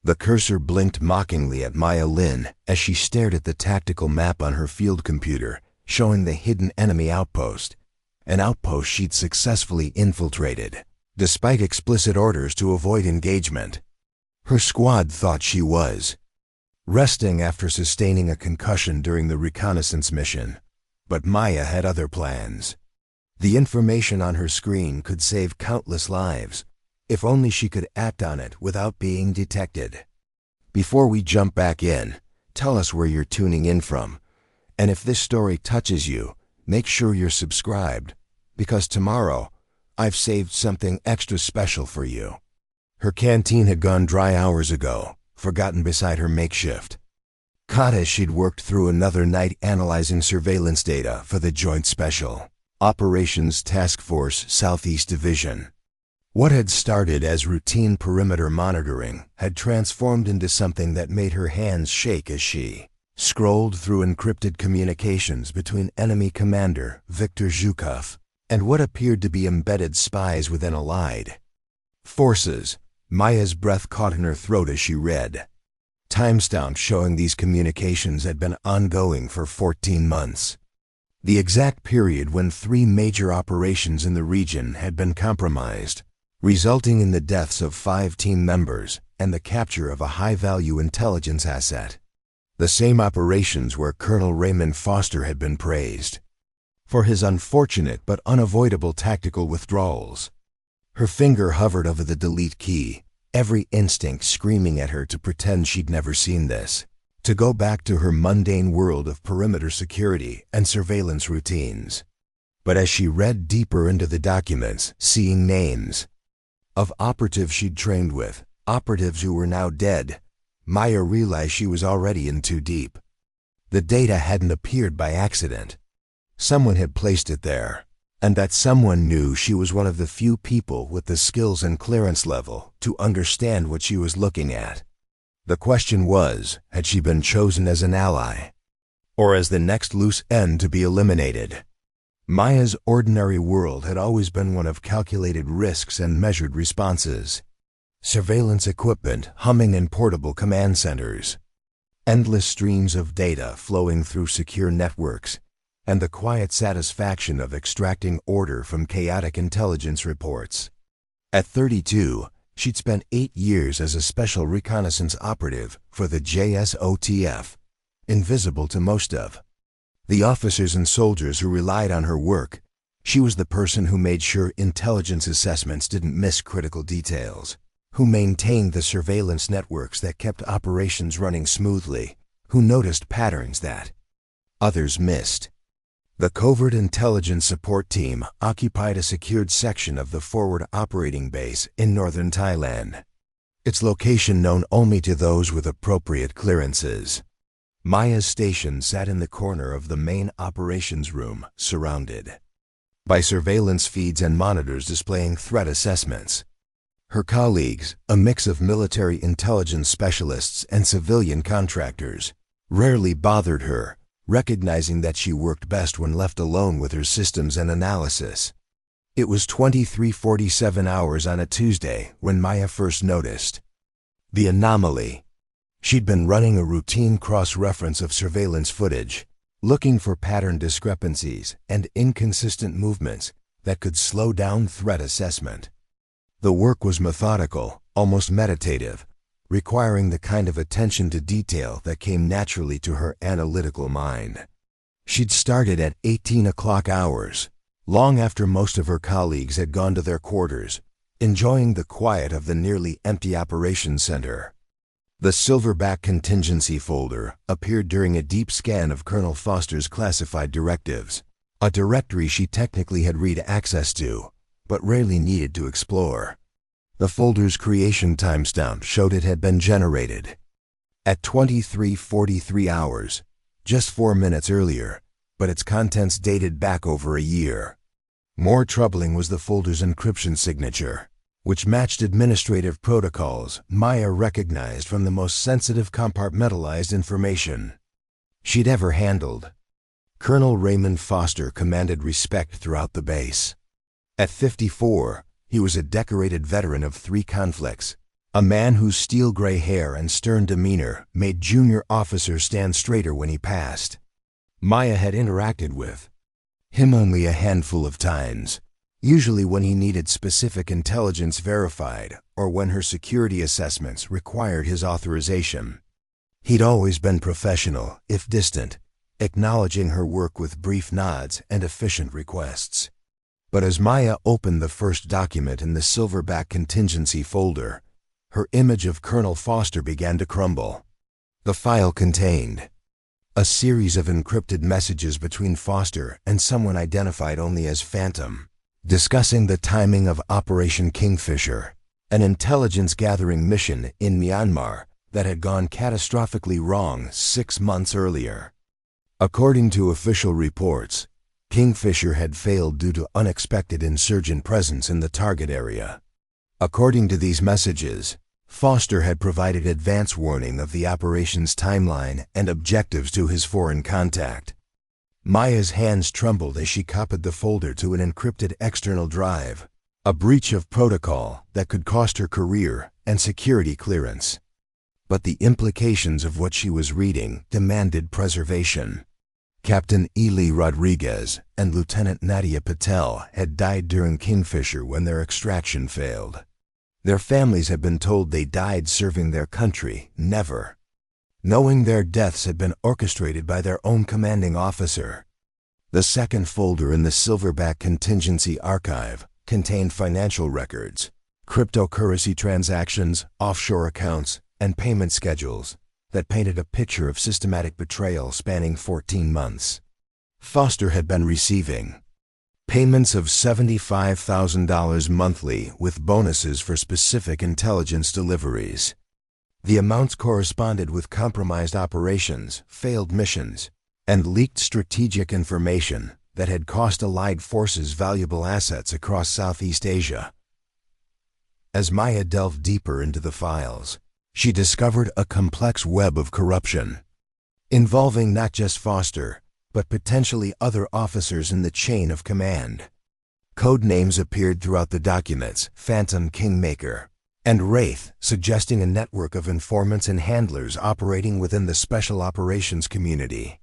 The cursor blinked mockingly at Maya Lin as she stared at the tactical map on her field computer, showing the hidden enemy outpost, an outpost she'd successfully infiltrated, despite explicit orders to avoid engagement. Her squad thought she was resting after sustaining a concussion during the reconnaissance mission, but Maya had other plans. The information on her screen could save countless lives, if only she could act on it without being detected. Before we jump back in, tell us where you're tuning in from, and if this story touches you, make sure you're subscribed, because tomorrow, I've saved something extra special for you. Her canteen had gone dry hours ago, forgotten beside her makeshift. Caught as she'd worked through another night analyzing surveillance data for the Joint Special Operations Task Force Southeast Division. What had started as routine perimeter monitoring had transformed into something that made her hands shake as she scrolled through encrypted communications between enemy commander Viktor Zhukov and what appeared to be embedded spies within allied forces. Maya's breath caught in her throat as she read. Timestamps showing these communications had been ongoing for 14 months. The exact period when 3 major operations in the region had been compromised, resulting in the deaths of 5 team members and the capture of a high-value intelligence asset. The same operations where Colonel Raymond Foster had been praised for his unfortunate but unavoidable tactical withdrawals. Her finger hovered over the delete key, every instinct screaming at her to pretend she'd never seen this, to go back to her mundane world of perimeter security and surveillance routines. But as she read deeper into the documents, seeing names of operatives she'd trained with, operatives who were now dead, Maya realized she was already in too deep. The data hadn't appeared by accident. Someone had placed it there, and that someone knew she was one of the few people with the skills and clearance level to understand what she was looking at. The question was, had she been chosen as an ally, or as the next loose end to be eliminated? Maya's ordinary world had always been one of calculated risks and measured responses. Surveillance equipment humming in portable command centers, endless streams of data flowing through secure networks, and the quiet satisfaction of extracting order from chaotic intelligence reports. At 32, she'd spent 8 years as a special reconnaissance operative for the JSOTF, invisible to most of the officers and soldiers who relied on her work. She was the person who made sure intelligence assessments didn't miss critical details, who maintained the surveillance networks that kept operations running smoothly, who noticed patterns that others missed. The Covert Intelligence Support Team occupied a secured section of the forward operating base in northern Thailand, its location known only to those with appropriate clearances. Maya's station sat in the corner of the main operations room, surrounded by surveillance feeds and monitors displaying threat assessments. Her colleagues, a mix of military intelligence specialists and civilian contractors, rarely bothered her, recognizing that she worked best when left alone with her systems and analysis. It was 23:47 hours on a Tuesday when Maya first noticed the anomaly. She'd been running a routine cross-reference of surveillance footage, looking for pattern discrepancies and inconsistent movements that could slow down threat assessment. The work was methodical, almost meditative, requiring the kind of attention to detail that came naturally to her analytical mind. She'd started at 18 o'clock hours, long after most of her colleagues had gone to their quarters, enjoying the quiet of the nearly empty operations center. The silverback contingency folder appeared during a deep scan of Colonel Foster's classified directives, a directory she technically had read access to, but rarely needed to explore. The folder's creation timestamp showed it had been generated at 23:43 hours, just 4 minutes earlier, but its contents dated back over a year. More troubling was the folder's encryption signature, which matched administrative protocols Maya recognized from the most sensitive compartmentalized information she'd ever handled. Colonel Raymond Foster commanded respect throughout the base. At 54, he was a decorated veteran of 3 conflicts, a man whose steel-gray hair and stern demeanor made junior officers stand straighter when he passed. Maya had interacted with him only a handful of times, usually when he needed specific intelligence verified or when her security assessments required his authorization. He'd always been professional, if distant, acknowledging her work with brief nods and efficient requests. But as Maya opened the first document in the silverback contingency folder, her image of Colonel Foster began to crumble. The file contained a series of encrypted messages between Foster and someone identified only as Phantom, discussing the timing of Operation Kingfisher, an intelligence-gathering mission in Myanmar that had gone catastrophically wrong 6 months earlier. According to official reports, Kingfisher had failed due to unexpected insurgent presence in the target area. According to these messages, Foster had provided advance warning of the operation's timeline and objectives to his foreign contact. Maya's hands trembled as she copied the folder to an encrypted external drive, a breach of protocol that could cost her career and security clearance. But the implications of what she was reading demanded preservation. Captain Ely Rodriguez and Lieutenant Nadia Patel had died during Kingfisher when their extraction failed. Their families had been told they died serving their country, never knowing their deaths had been orchestrated by their own commanding officer. The second folder in the Silverback Contingency Archive contained financial records, cryptocurrency transactions, offshore accounts, and payment schedules that painted a picture of systematic betrayal spanning 14 months. Foster had been receiving payments of $75,000 monthly with bonuses for specific intelligence deliveries. The amounts corresponded with compromised operations, failed missions, and leaked strategic information that had cost Allied forces valuable assets across Southeast Asia. As Maya delved deeper into the files, she discovered a complex web of corruption, involving not just Foster, but potentially other officers in the chain of command. Code names appeared throughout the documents: Phantom, Kingmaker, and Wraith, suggesting a network of informants and handlers operating within the Special Operations community.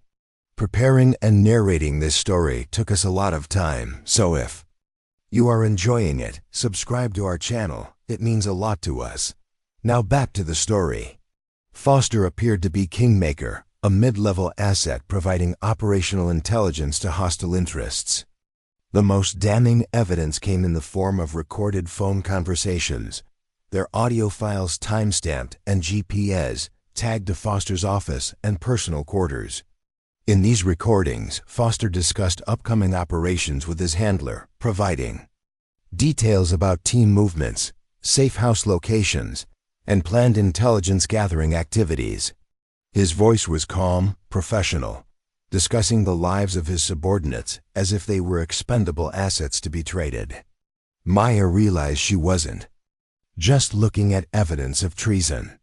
Preparing and narrating this story took us a lot of time, so if you are enjoying it, subscribe to our channel. It means a lot to us. Now back to the story. Foster appeared to be Kingmaker, a mid-level asset providing operational intelligence to hostile interests. The most damning evidence came in the form of recorded phone conversations, their audio files time-stamped and GPS tagged to Foster's office and personal quarters. In these recordings, Foster discussed upcoming operations with his handler, providing details about team movements, safe house locations, and planned intelligence-gathering activities. His voice was calm, professional, discussing the lives of his subordinates as if they were expendable assets to be traded. Maya realized she wasn't just looking at evidence of treason.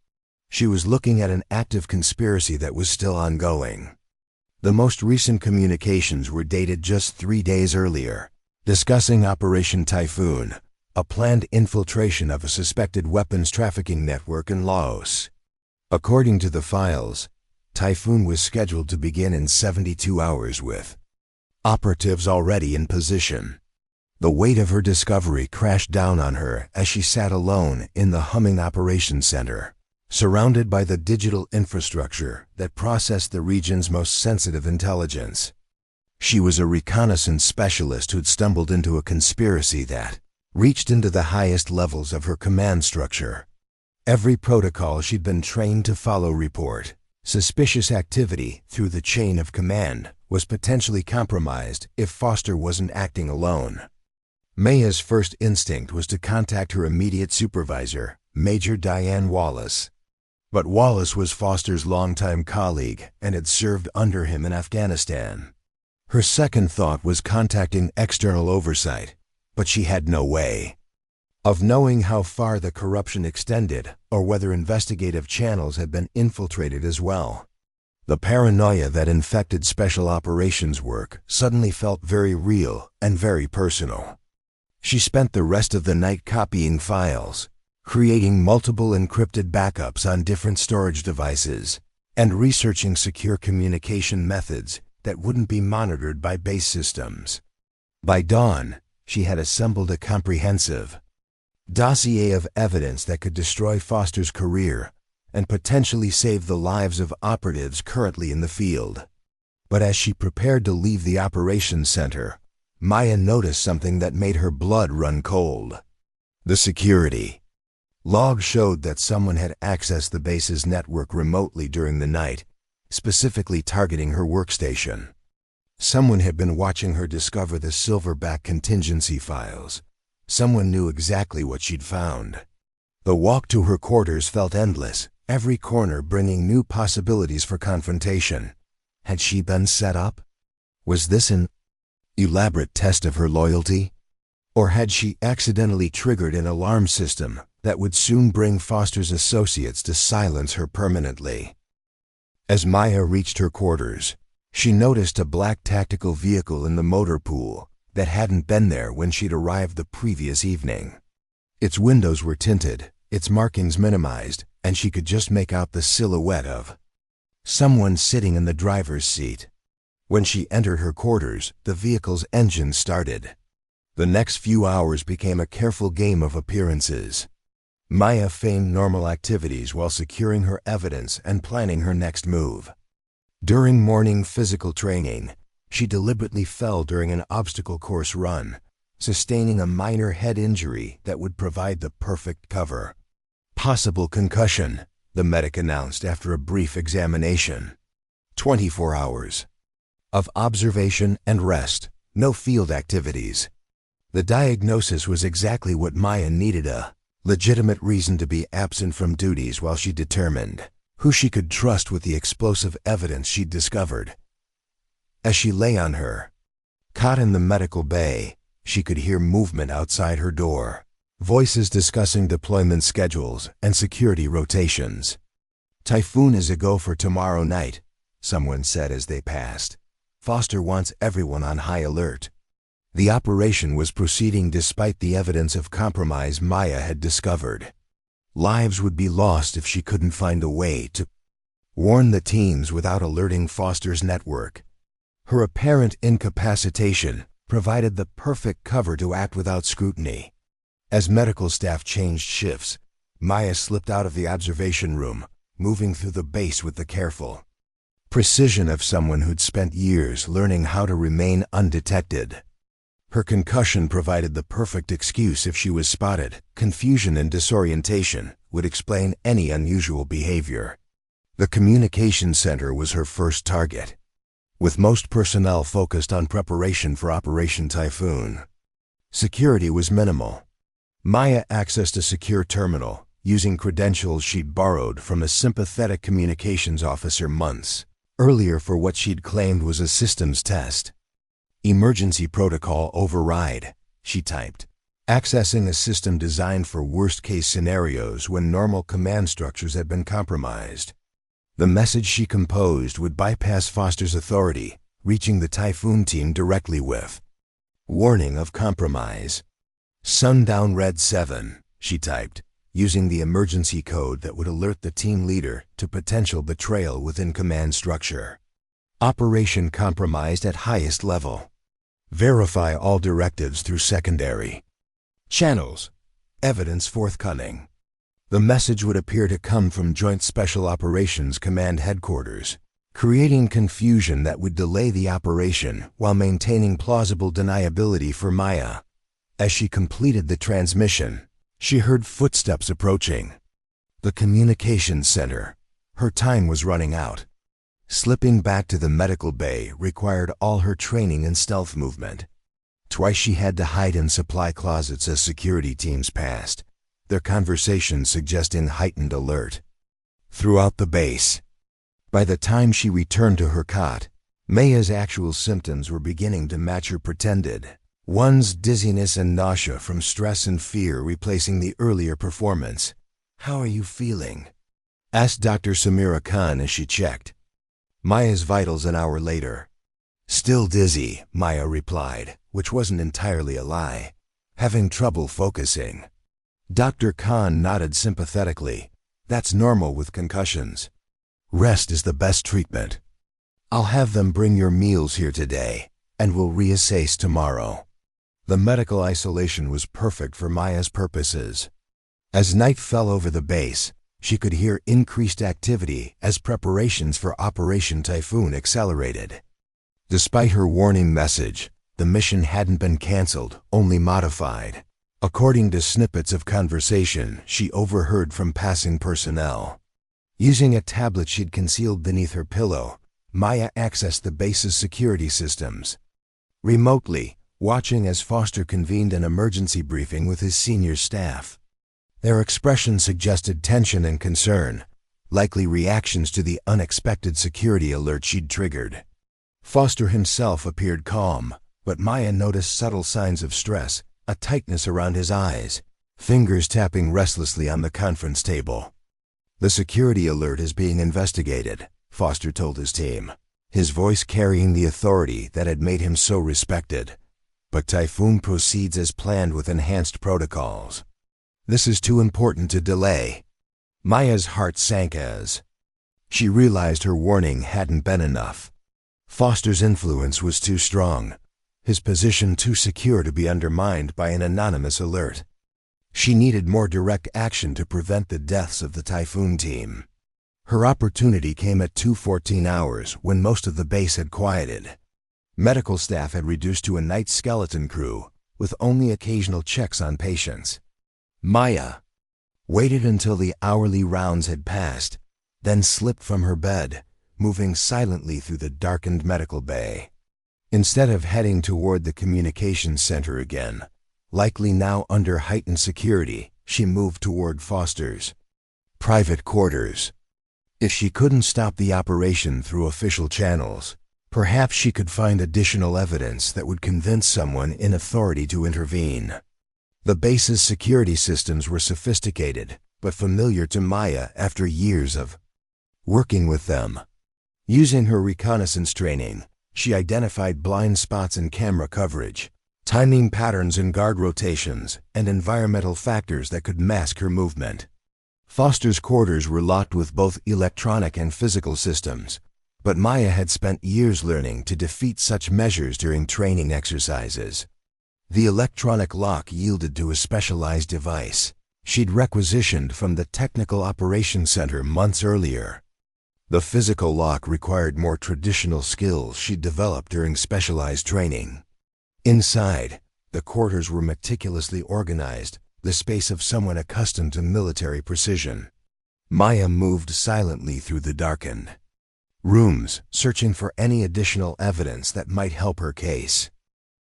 She was looking at an active conspiracy that was still ongoing. The most recent communications were dated just 3 days earlier, discussing Operation Typhoon, a planned infiltration of a suspected weapons trafficking network in Laos. According to the files, Typhoon was scheduled to begin in 72 hours with operatives already in position. The weight of her discovery crashed down on her as she sat alone in the humming operations center, surrounded by the digital infrastructure that processed the region's most sensitive intelligence. She was a reconnaissance specialist who'd stumbled into a conspiracy that reached into the highest levels of her command structure. Every protocol she'd been trained to follow report suspicious activity through the chain of command was potentially compromised if Foster wasn't acting alone. Maya's first instinct was to contact her immediate supervisor, Major Diane Wallace. But Wallace was Foster's longtime colleague and had served under him in Afghanistan. Her second thought was contacting external oversight, but she had no way of knowing how far the corruption extended or whether investigative channels had been infiltrated as well. The paranoia that infected special operations work suddenly felt very real and very personal. She spent the rest of the night copying files, creating multiple encrypted backups on different storage devices, and researching secure communication methods that wouldn't be monitored by base systems. By dawn, she had assembled a comprehensive dossier of evidence that could destroy Foster's career and potentially save the lives of operatives currently in the field. But as she prepared to leave the operations center, Maya noticed something that made her blood run cold. The security log showed that someone had accessed the base's network remotely during the night, specifically targeting her workstation. Someone had been watching her discover the Silverback contingency files. Someone knew exactly what she'd found. The walk to her quarters felt endless, every corner bringing new possibilities for confrontation. Had she been set up? Was this an elaborate test of her loyalty? Or had she accidentally triggered an alarm system that would soon bring Foster's associates to silence her permanently? As Maya reached her quarters, she noticed a black tactical vehicle in the motor pool that hadn't been there when she'd arrived the previous evening. Its windows were tinted, its markings minimized, and she could just make out the silhouette of someone sitting in the driver's seat. When she entered her quarters, the vehicle's engine started. The next few hours became a careful game of appearances. Maya feigned normal activities while securing her evidence and planning her next move. During morning physical training, she deliberately fell during an obstacle course run, sustaining a minor head injury that would provide the perfect cover. Possible concussion, the medic announced after a brief examination. 24 hours of observation and rest, no field activities. The diagnosis was exactly what Maya needed, a legitimate reason to be absent from duties while she determined who she could trust with the explosive evidence she'd discovered. As she lay on her cot in the medical bay, she could hear movement outside her door, voices discussing deployment schedules and security rotations. "Typhoon is a go for tomorrow night," someone said as they passed. "Foster wants everyone on high alert." The operation was proceeding despite the evidence of compromise Maya had discovered. Lives would be lost if she couldn't find a way to warn the teams without alerting Foster's network. Her apparent incapacitation provided the perfect cover to act without scrutiny. As medical staff changed shifts, Maya slipped out of the observation room, moving through the base with the careful precision of someone who'd spent years learning how to remain undetected. Her concussion provided the perfect excuse if she was spotted. Confusion and disorientation would explain any unusual behavior. The communication center was her first target, with most personnel focused on preparation for Operation Typhoon. Security was minimal. Maya accessed a secure terminal using credentials she'd borrowed from a sympathetic communications officer months earlier for what she'd claimed was a systems test. "Emergency protocol override," she typed, accessing a system designed for worst-case scenarios when normal command structures had been compromised. The message she composed would bypass Foster's authority, reaching the Typhoon team directly with warning of compromise. "Sundown Red 7, she typed, using the emergency code that would alert the team leader to potential betrayal within command structure. "Operation compromised at highest level. Verify all directives through secondary channels. Evidence forthcoming." The message would appear to come from Joint Special Operations Command Headquarters, creating confusion that would delay the operation while maintaining plausible deniability for Maya. As she completed the transmission, she heard footsteps approaching. The communications center. Her time was running out. Slipping back to the medical bay required all her training in stealth movement. Twice she had to hide in supply closets as security teams passed, their conversations suggesting heightened alert. Throughout the base, by the time she returned to her cot, Maya's actual symptoms were beginning to match her pretended one's, dizziness and nausea from stress and fear replacing the earlier performance. "How are you feeling?" asked Dr. Samira Khan as she checked Maya's vitals an hour later. "Still dizzy," Maya replied, which wasn't entirely a lie. "Having trouble focusing." Dr. Khan nodded sympathetically. That's normal with concussions. Rest is the best treatment. I'll have them bring your meals here today, and we'll reassess tomorrow. The medical isolation was perfect for Maya's purposes. As night fell over the base, she could hear increased activity as preparations for Operation Typhoon accelerated. Despite her warning message, the mission hadn't been canceled, only modified. According to snippets of conversation she overheard from passing personnel. Using a tablet she'd concealed beneath her pillow, Maya accessed the base's security systems. Remotely, watching as Foster convened an emergency briefing with his senior staff. Their expressions suggested tension and concern, likely reactions to the unexpected security alert she'd triggered. Foster himself appeared calm, but Maya noticed subtle signs of stress, a tightness around his eyes, fingers tapping restlessly on the conference table. The security alert is being investigated, Foster told his team, his voice carrying the authority that had made him so respected. But Typhoon proceeds as planned with enhanced protocols. This is too important to delay. Maya's heart sank as she realized her warning hadn't been enough. Foster's influence was too strong, his position too secure to be undermined by an anonymous alert. She needed more direct action to prevent the deaths of the Typhoon team. Her opportunity came at 2:14 hours when most of the base had quieted. Medical staff had reduced to a night skeleton crew, with only occasional checks on patients. Maya waited until the hourly rounds had passed, then slipped from her bed, moving silently through the darkened medical bay. Instead of heading toward the communications center again, likely now under heightened security, she moved toward Foster's private quarters. If she couldn't stop the operation through official channels, perhaps she could find additional evidence that would convince someone in authority to intervene. The base's security systems were sophisticated, but familiar to Maya after years of working with them. Using her reconnaissance training, she identified blind spots in camera coverage, timing patterns in guard rotations, and environmental factors that could mask her movement. Foster's quarters were locked with both electronic and physical systems, but Maya had spent years learning to defeat such measures during training exercises. The electronic lock yielded to a specialized device she'd requisitioned from the Technical Operations Center months earlier. The physical lock required more traditional skills she'd developed during specialized training. Inside, the quarters were meticulously organized, the space of someone accustomed to military precision. Maya moved silently through the darkened rooms, searching for any additional evidence that might help her case.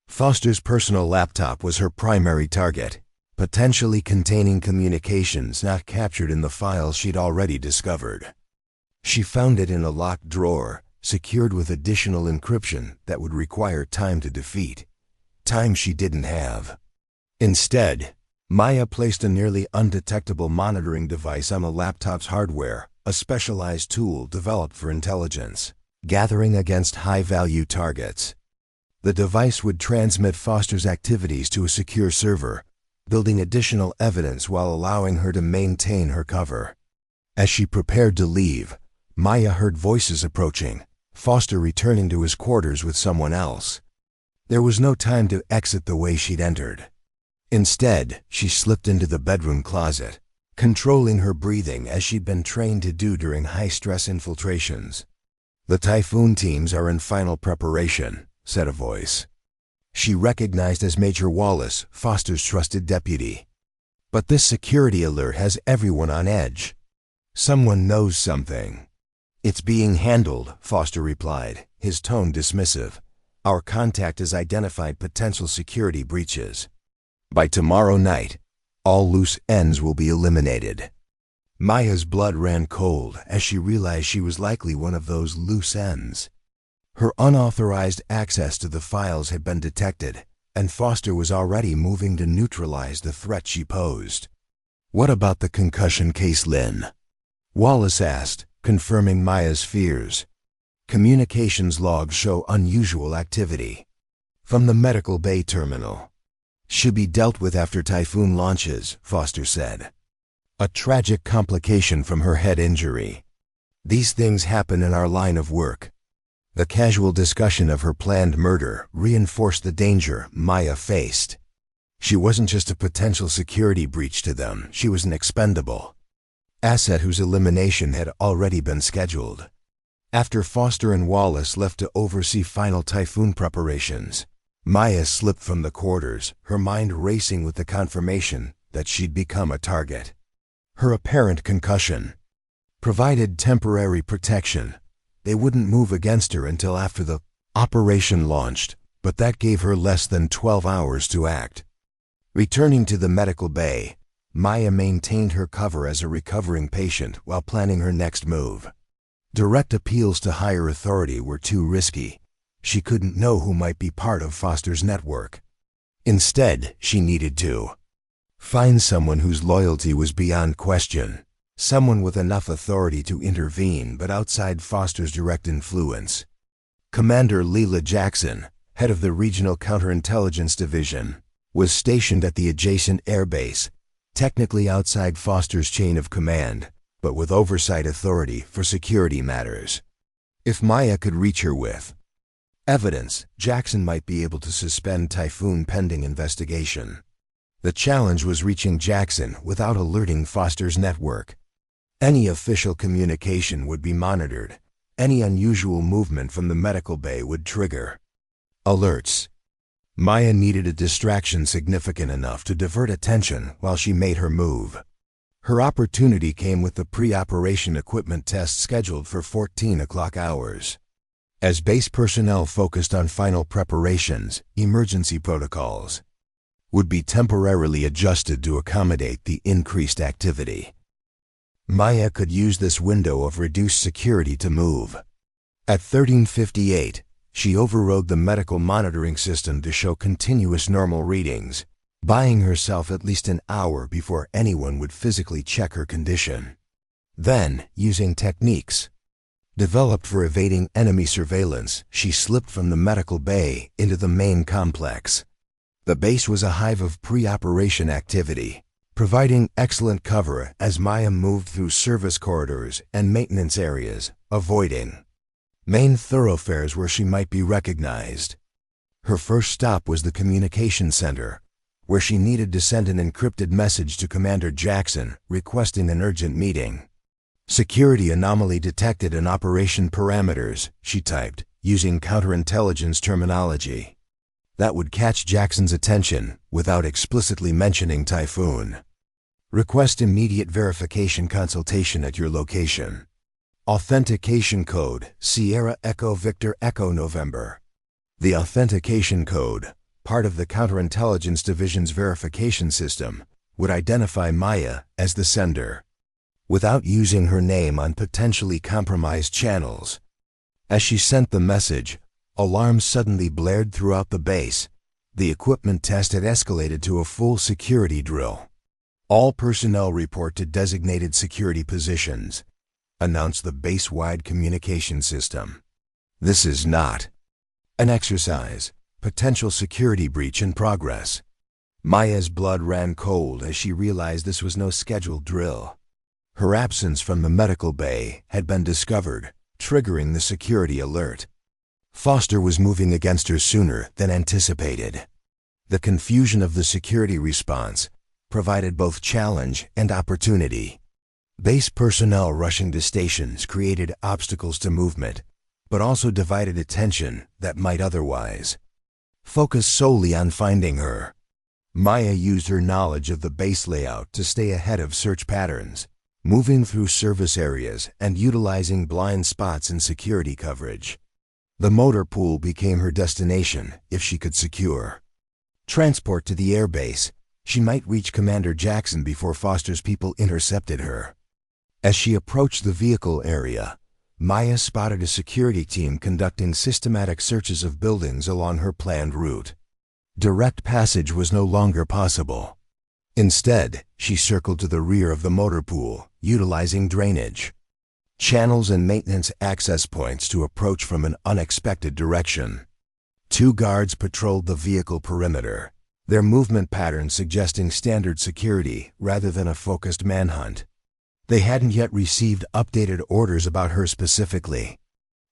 Foster's personal laptop was her primary target, potentially containing communications not captured in the files she'd already discovered. She found it in a locked drawer, secured with additional encryption that would require time to defeat. Time she didn't have. Instead, Maya placed a nearly undetectable monitoring device on the laptop's hardware, a specialized tool developed for intelligence gathering against high-value targets. The device would transmit Foster's activities to a secure server, building additional evidence while allowing her to maintain her cover. As she prepared to leave, Maya heard voices approaching, Foster returning to his quarters with someone else. There was no time to exit the way she'd entered. Instead, she slipped into the bedroom closet, controlling her breathing as she'd been trained to do during high-stress infiltrations. "The Typhoon teams are in final preparation," said a voice. She recognized as Major Wallace, Foster's trusted deputy. "But this security alert has everyone on edge. Someone knows something." "It's being handled," Foster replied, his tone dismissive. "Our contact has identified potential security breaches. By tomorrow night, all loose ends will be eliminated." Maya's blood ran cold as she realized she was likely one of those loose ends. Her unauthorized access to the files had been detected, and Foster was already moving to neutralize the threat she posed. "What about the concussion case, Lin?" Wallace asked, confirming Maya's fears. "Communications logs show unusual activity." "From the medical bay terminal." Should be dealt with after Typhoon launches, Foster said. A tragic complication from her head injury. These things happen in our line of work. The casual discussion of her planned murder reinforced the danger Maya faced. She wasn't just a potential security breach to them, she was an expendable asset whose elimination had already been scheduled. After Foster and Wallace left to oversee final Typhoon preparations, Maya slipped from the quarters, her mind racing with the confirmation that she'd become a target. Her apparent concussion provided temporary protection. They wouldn't move against her until after the operation launched, but that gave her less than 12 hours to act. Returning to the medical bay, Maya maintained her cover as a recovering patient while planning her next move. Direct appeals to higher authority were too risky. She couldn't know who might be part of Foster's network. Instead, she needed to find someone whose loyalty was beyond question, someone with enough authority to intervene but outside Foster's direct influence. Commander Leela Jackson, head of the Regional Counterintelligence Division, was stationed at the adjacent airbase, technically outside Foster's chain of command, but with oversight authority for security matters. If Maya could reach her with evidence, Jackson might be able to suspend Typhoon pending investigation. The challenge was reaching Jackson without alerting Foster's network. Any official communication would be monitored. Any unusual movement from the medical bay would trigger alerts. Maya needed a distraction significant enough to divert attention while she made her move. Her opportunity came with the pre-operation equipment test scheduled for 14 o'clock hours. As base personnel focused on final preparations, emergency protocols would be temporarily adjusted to accommodate the increased activity. Maya could use this window of reduced security to move. At 13:58, she overrode the medical monitoring system to show continuous normal readings, buying herself at least an hour before anyone would physically check her condition. Then, using techniques developed for evading enemy surveillance, she slipped from the medical bay into the main complex. The base was a hive of pre-operation activity, providing excellent cover as Maya moved through service corridors and maintenance areas, avoiding main thoroughfares where she might be recognized. Her first stop was the communication center, where she needed to send an encrypted message to Commander Jackson requesting an urgent meeting. "Security anomaly detected in operation parameters," she typed, using counterintelligence terminology that would catch Jackson's attention without explicitly mentioning Typhoon. "Request immediate verification consultation at your location. Authentication code, Sierra Echo Victor Echo November." The authentication code, part of the Counterintelligence Division's verification system, would identify Maya as the sender, without using her name on potentially compromised channels. As she sent the message, alarms suddenly blared throughout the base. The equipment test had escalated to a full security drill. "All personnel report to designated security positions," announced the base-wide communication system. "This is not an exercise. Potential security breach in progress." Maya's blood ran cold as she realized this was no scheduled drill. Her absence from the medical bay had been discovered, triggering the security alert. Foster was moving against her sooner than anticipated. The confusion of the security response provided both challenge and opportunity. Base personnel rushing to stations created obstacles to movement, but also divided attention that might otherwise focus solely on finding her. Maya used her knowledge of the base layout to stay ahead of search patterns, moving through service areas and utilizing blind spots in security coverage. The motor pool became her destination if she could secure transport to the airbase. She might reach Commander Jackson before Foster's people intercepted her. As she approached the vehicle area, Maya spotted a security team conducting systematic searches of buildings along her planned route. Direct passage was no longer possible. Instead, she circled to the rear of the motor pool, utilizing drainage channels and maintenance access points to approach from an unexpected direction. 2 guards patrolled the vehicle perimeter, their movement patterns suggesting standard security rather than a focused manhunt. They hadn't yet received updated orders about her specifically.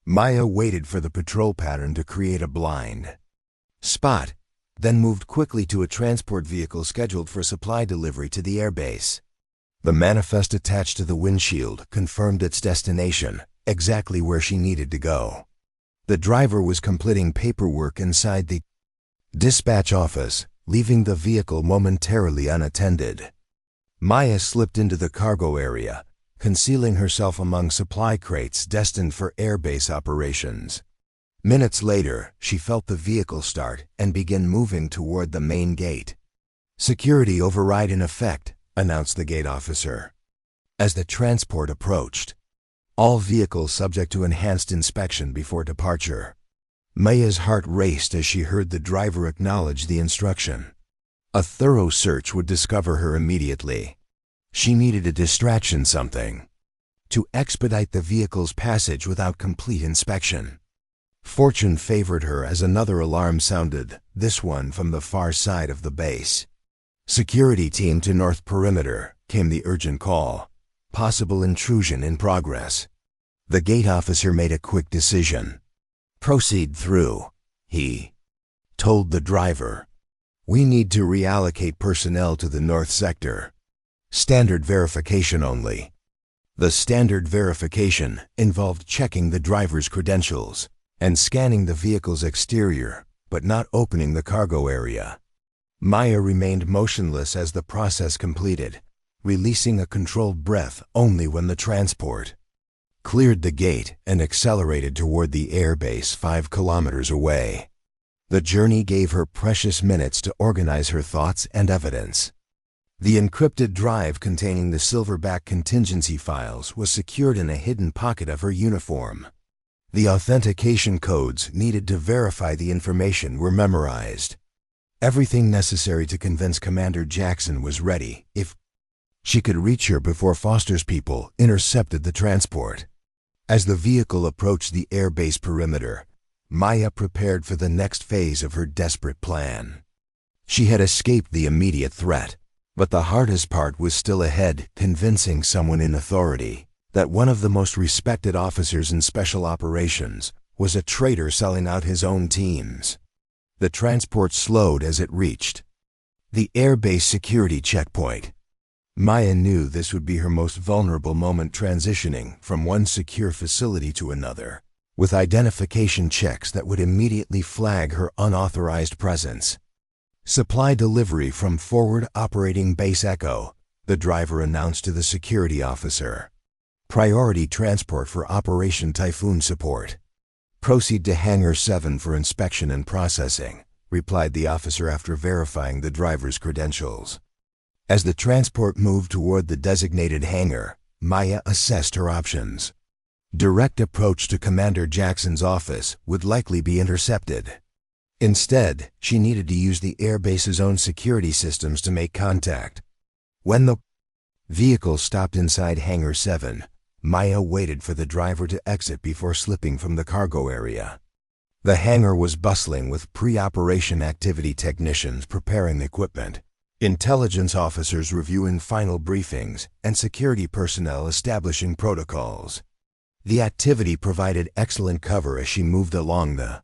Maya waited for the patrol pattern to create a blind spot, then moved quickly to a transport vehicle scheduled for supply delivery to the airbase. The manifest attached to the windshield confirmed its destination, exactly where she needed to go. The driver was completing paperwork inside the dispatch office, leaving the vehicle momentarily unattended. Maya slipped into the cargo area, concealing herself among supply crates destined for airbase operations. Minutes later, she felt the vehicle start and begin moving toward the main gate. "Security override in effect," announced the gate officer. As the transport approached, all vehicles subject to enhanced inspection before departure. Maya's heart raced as she heard the driver acknowledge the instruction. A thorough search would discover her immediately. She needed a distraction, something to expedite the vehicle's passage without complete inspection. Fortune favored her as another alarm sounded, this one from the far side of the base. "Security team to North Perimeter," came the urgent call. "Possible intrusion in progress." The gate officer made a quick decision. "Proceed through," he told the driver. "We need to reallocate personnel to the north sector. Standard verification only." The standard verification involved checking the driver's credentials and scanning the vehicle's exterior, but not opening the cargo area. Maya remained motionless as the process completed, releasing a controlled breath only when the transport cleared the gate and accelerated toward the airbase 5 kilometers away. The journey gave her precious minutes to organize her thoughts and evidence. The encrypted drive containing the silverback contingency files was secured in a hidden pocket of her uniform. The authentication codes needed to verify the information were memorized. Everything necessary to convince Commander Jackson was ready if she could reach her before Foster's people intercepted the transport. As the vehicle approached the airbase perimeter, Maya prepared for the next phase of her desperate plan. She had escaped the immediate threat, but the hardest part was still ahead, convincing someone in authority that one of the most respected officers in special operations was a traitor selling out his own teams. The transport slowed as it reached the airbase security checkpoint. Maya knew this would be her most vulnerable moment, transitioning from one secure facility to another, with identification checks that would immediately flag her unauthorized presence. "Supply delivery from Forward Operating Base Echo," the driver announced to the security officer. "Priority transport for Operation Typhoon support." "Proceed to Hangar 7 for inspection and processing," replied the officer after verifying the driver's credentials. As the transport moved toward the designated hangar, Maya assessed her options. Direct approach to Commander Jackson's office would likely be intercepted. Instead, she needed to use the airbase's own security systems to make contact. When the vehicle stopped inside Hangar 7, Maya waited for the driver to exit before slipping from the cargo area. The hangar was bustling with pre-operation activity technicians preparing equipment, intelligence officers reviewing final briefings, and security personnel establishing protocols. The activity provided excellent cover as she moved along the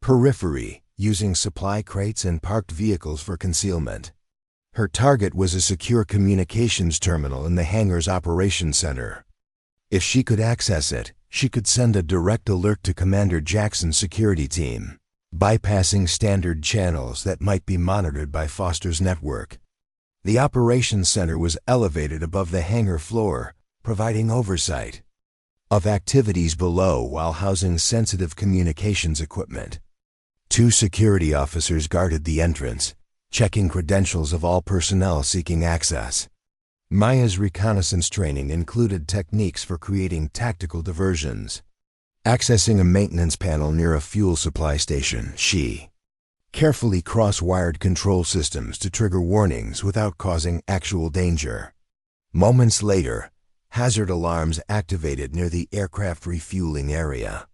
periphery, using supply crates and parked vehicles for concealment. Her target was a secure communications terminal in the hangar's operations center. If she could access it, she could send a direct alert to Commander Jackson's security team, bypassing standard channels that might be monitored by Foster's network. The operations center was elevated above the hangar floor, providing oversight of activities below while housing sensitive communications equipment. 2 security officers guarded the entrance, checking credentials of all personnel seeking access. Maya's reconnaissance training included techniques for creating tactical diversions. Accessing a maintenance panel near a fuel supply station, she carefully cross-wired control systems to trigger warnings without causing actual danger. Moments later, hazard alarms activated near the aircraft refueling area.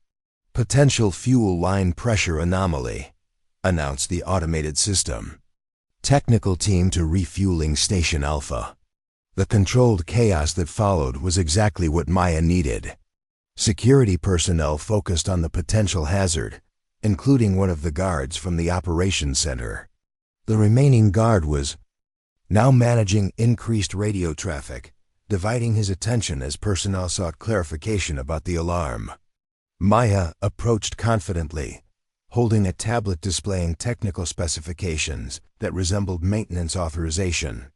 "Potential fuel line pressure anomaly," announced the automated system. Technical team to refueling Station Alpha. The controlled chaos that followed was exactly what Maya needed. Security personnel focused on the potential hazard, including one of the guards from the operations center. The remaining guard was now managing increased radio traffic, dividing his attention as personnel sought clarification about the alarm. Maya approached confidently, holding a tablet displaying technical specifications that resembled maintenance authorization.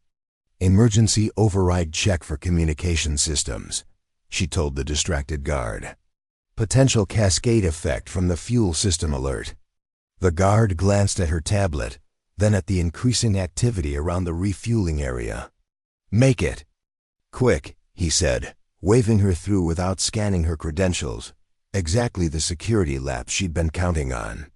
"Emergency override check for communication systems," she told the distracted guard. "Potential cascade effect from the fuel system alert." The guard glanced at her tablet, then at the increasing activity around the refueling area. "Make it quick," he said, waving her through without scanning her credentials. Exactly the security lapse she'd been counting on.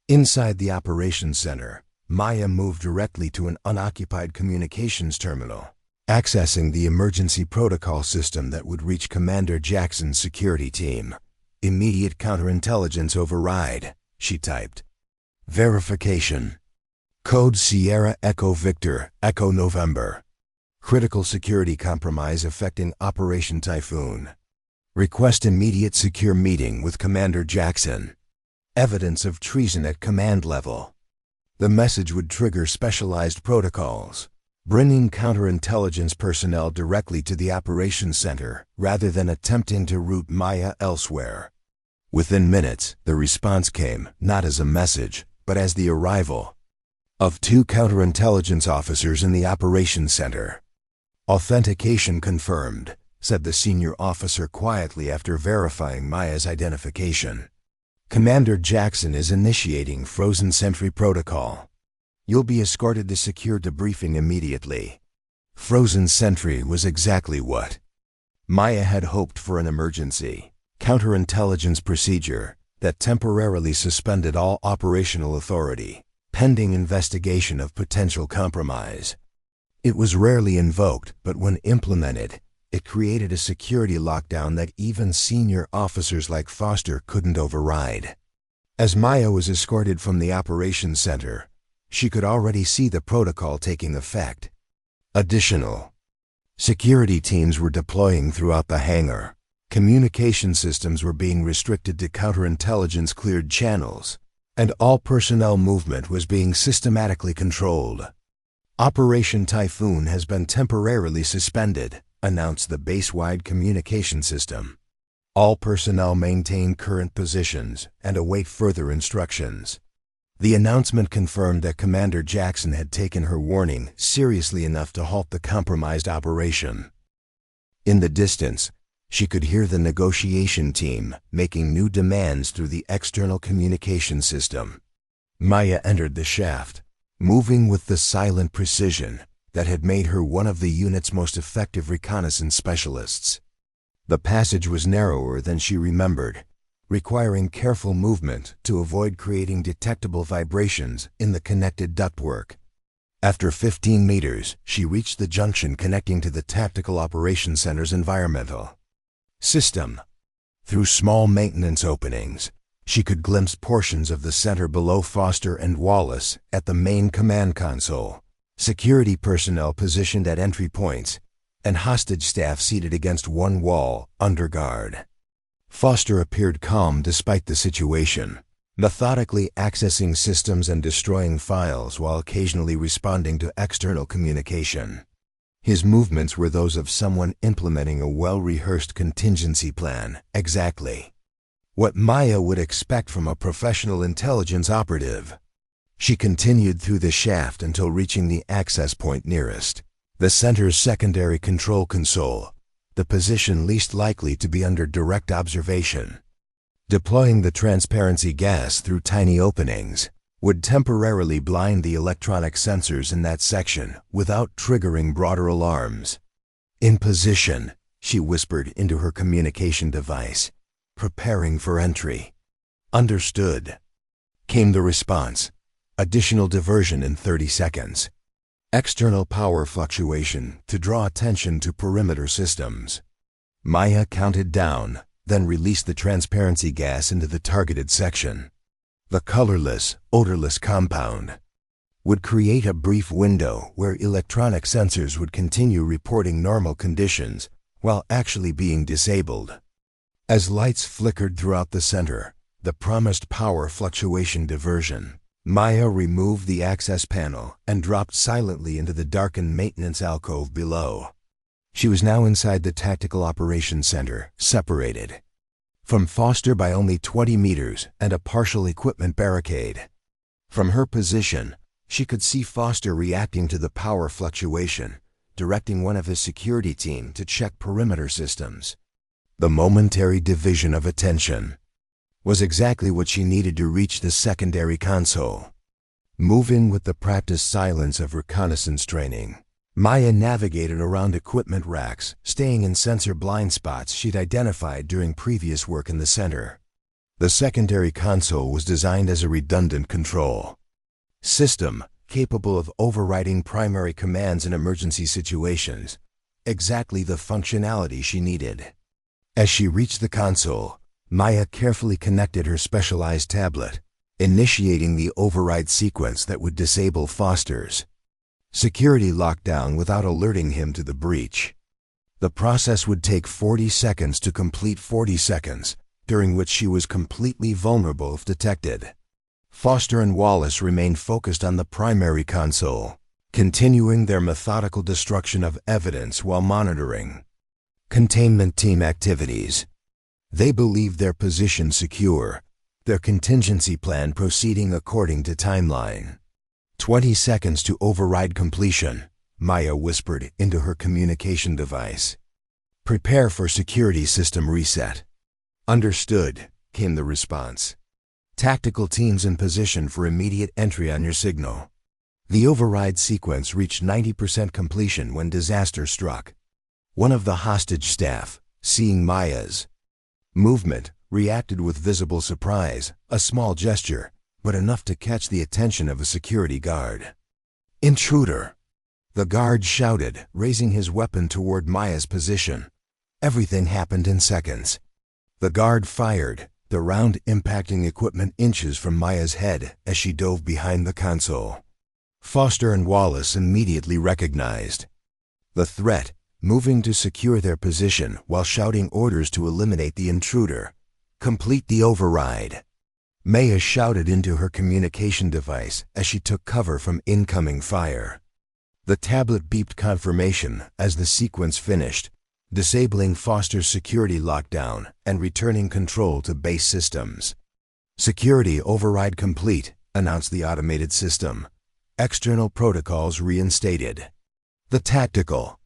Inside the operations center, Maya moved directly to an unoccupied communications terminal, accessing the emergency protocol system that would reach Commander Jackson's security team. "Immediate counterintelligence override," she typed. "Verification. Code Sierra Echo Victor Echo November. Critical security compromise affecting Operation Typhoon. Request immediate secure meeting with Commander Jackson. Evidence of treason at command level." The message would trigger specialized protocols, bringing counterintelligence personnel directly to the operations center rather than attempting to route Maya elsewhere. Within minutes, the response came not as a message, but as the arrival of 2 counterintelligence officers in the operations center. "Authentication confirmed," said the senior officer quietly after verifying Maya's identification. "Commander Jackson is initiating Frozen Sentry Protocol. You'll be escorted to secure debriefing immediately." Frozen Sentry was exactly what Maya had hoped for: an emergency counterintelligence procedure that temporarily suspended all operational authority, pending investigation of potential compromise. It was rarely invoked, but when implemented, it created a security lockdown that even senior officers like Foster couldn't override. As Maya was escorted from the operations center, she could already see the protocol taking effect. Additional security teams were deploying throughout the hangar. Communication systems were being restricted to counterintelligence-cleared channels, and all personnel movement was being systematically controlled. "Operation Typhoon has been temporarily suspended," announced the base-wide communication system. "All personnel maintain current positions and await further instructions." The announcement confirmed that Commander Jackson had taken her warning seriously enough to halt the compromised operation. In the distance, she could hear the negotiation team making new demands through the external communication system. Maya entered the shaft, moving with the silent precision that had made her one of the unit's most effective reconnaissance specialists. The passage was narrower than she remembered, requiring careful movement to avoid creating detectable vibrations in the connected ductwork. After 15 meters, she reached the junction connecting to the Tactical Operations Center's environmental system. Through small maintenance openings, she could glimpse portions of the center below Foster and Wallace at the main command console, security personnel positioned at entry points, and hostage staff seated against one wall, under guard. Foster appeared calm despite the situation, methodically accessing systems and destroying files while occasionally responding to external communication. His movements were those of someone implementing a well-rehearsed contingency plan, exactly what Maya would expect from a professional intelligence operative. She continued through the shaft until reaching the access point nearest, the center's secondary control console, the position least likely to be under direct observation. Deploying the transparency gas through tiny openings would temporarily blind the electronic sensors in that section without triggering broader alarms. "In position," she whispered into her communication device, "preparing for entry." "Understood," came the response. "Additional diversion in 30 seconds. External power fluctuation to draw attention to perimeter systems." Maya counted down, then released the transparency gas into the targeted section. The colorless, odorless compound would create a brief window where electronic sensors would continue reporting normal conditions while actually being disabled. As lights flickered throughout the center, the promised power fluctuation diversion, Maya removed the access panel and dropped silently into the darkened maintenance alcove below. She was now inside the Tactical Operations Center, separated from Foster by only 20 meters and a partial equipment barricade. From her position, she could see Foster reacting to the power fluctuation, directing one of his security team to check perimeter systems. The momentary division of attention was exactly what she needed to reach the secondary console. Moving with the practiced silence of reconnaissance training, Maya navigated around equipment racks, staying in sensor blind spots she'd identified during previous work in the center. The secondary console was designed as a redundant control system capable of overriding primary commands in emergency situations, exactly the functionality she needed. As she reached the console, Maya carefully connected her specialized tablet, initiating the override sequence that would disable Foster's security lockdown without alerting him to the breach. The process would take 40 seconds to complete 40 seconds, during which she was completely vulnerable if detected. Foster and Wallace remained focused on the primary console, continuing their methodical destruction of evidence while monitoring containment team activities. They believed their position secure, their contingency plan proceeding according to timeline. 20 seconds to override completion, Maya whispered into her communication device. Prepare for security system reset. Understood, came the response. Tactical teams in position for immediate entry on your signal. The override sequence reached 90% completion when disaster struck. One of the hostage staff, seeing Maya's movement, reacted with visible surprise, a small gesture, but enough to catch the attention of a security guard. Intruder! The guard shouted, raising his weapon toward Maya's position. Everything happened in seconds. The guard fired, the round impacting equipment inches from Maya's head as she dove behind the console. Foster and Wallace immediately recognized the threat, moving to secure their position while shouting orders to eliminate the intruder. Complete the override. Maya shouted into her communication device as she took cover from incoming fire. The tablet beeped confirmation as the sequence finished, disabling Foster's security lockdown and returning control to base systems. Security override complete, announced the automated system. External protocols reinstated. The Tactical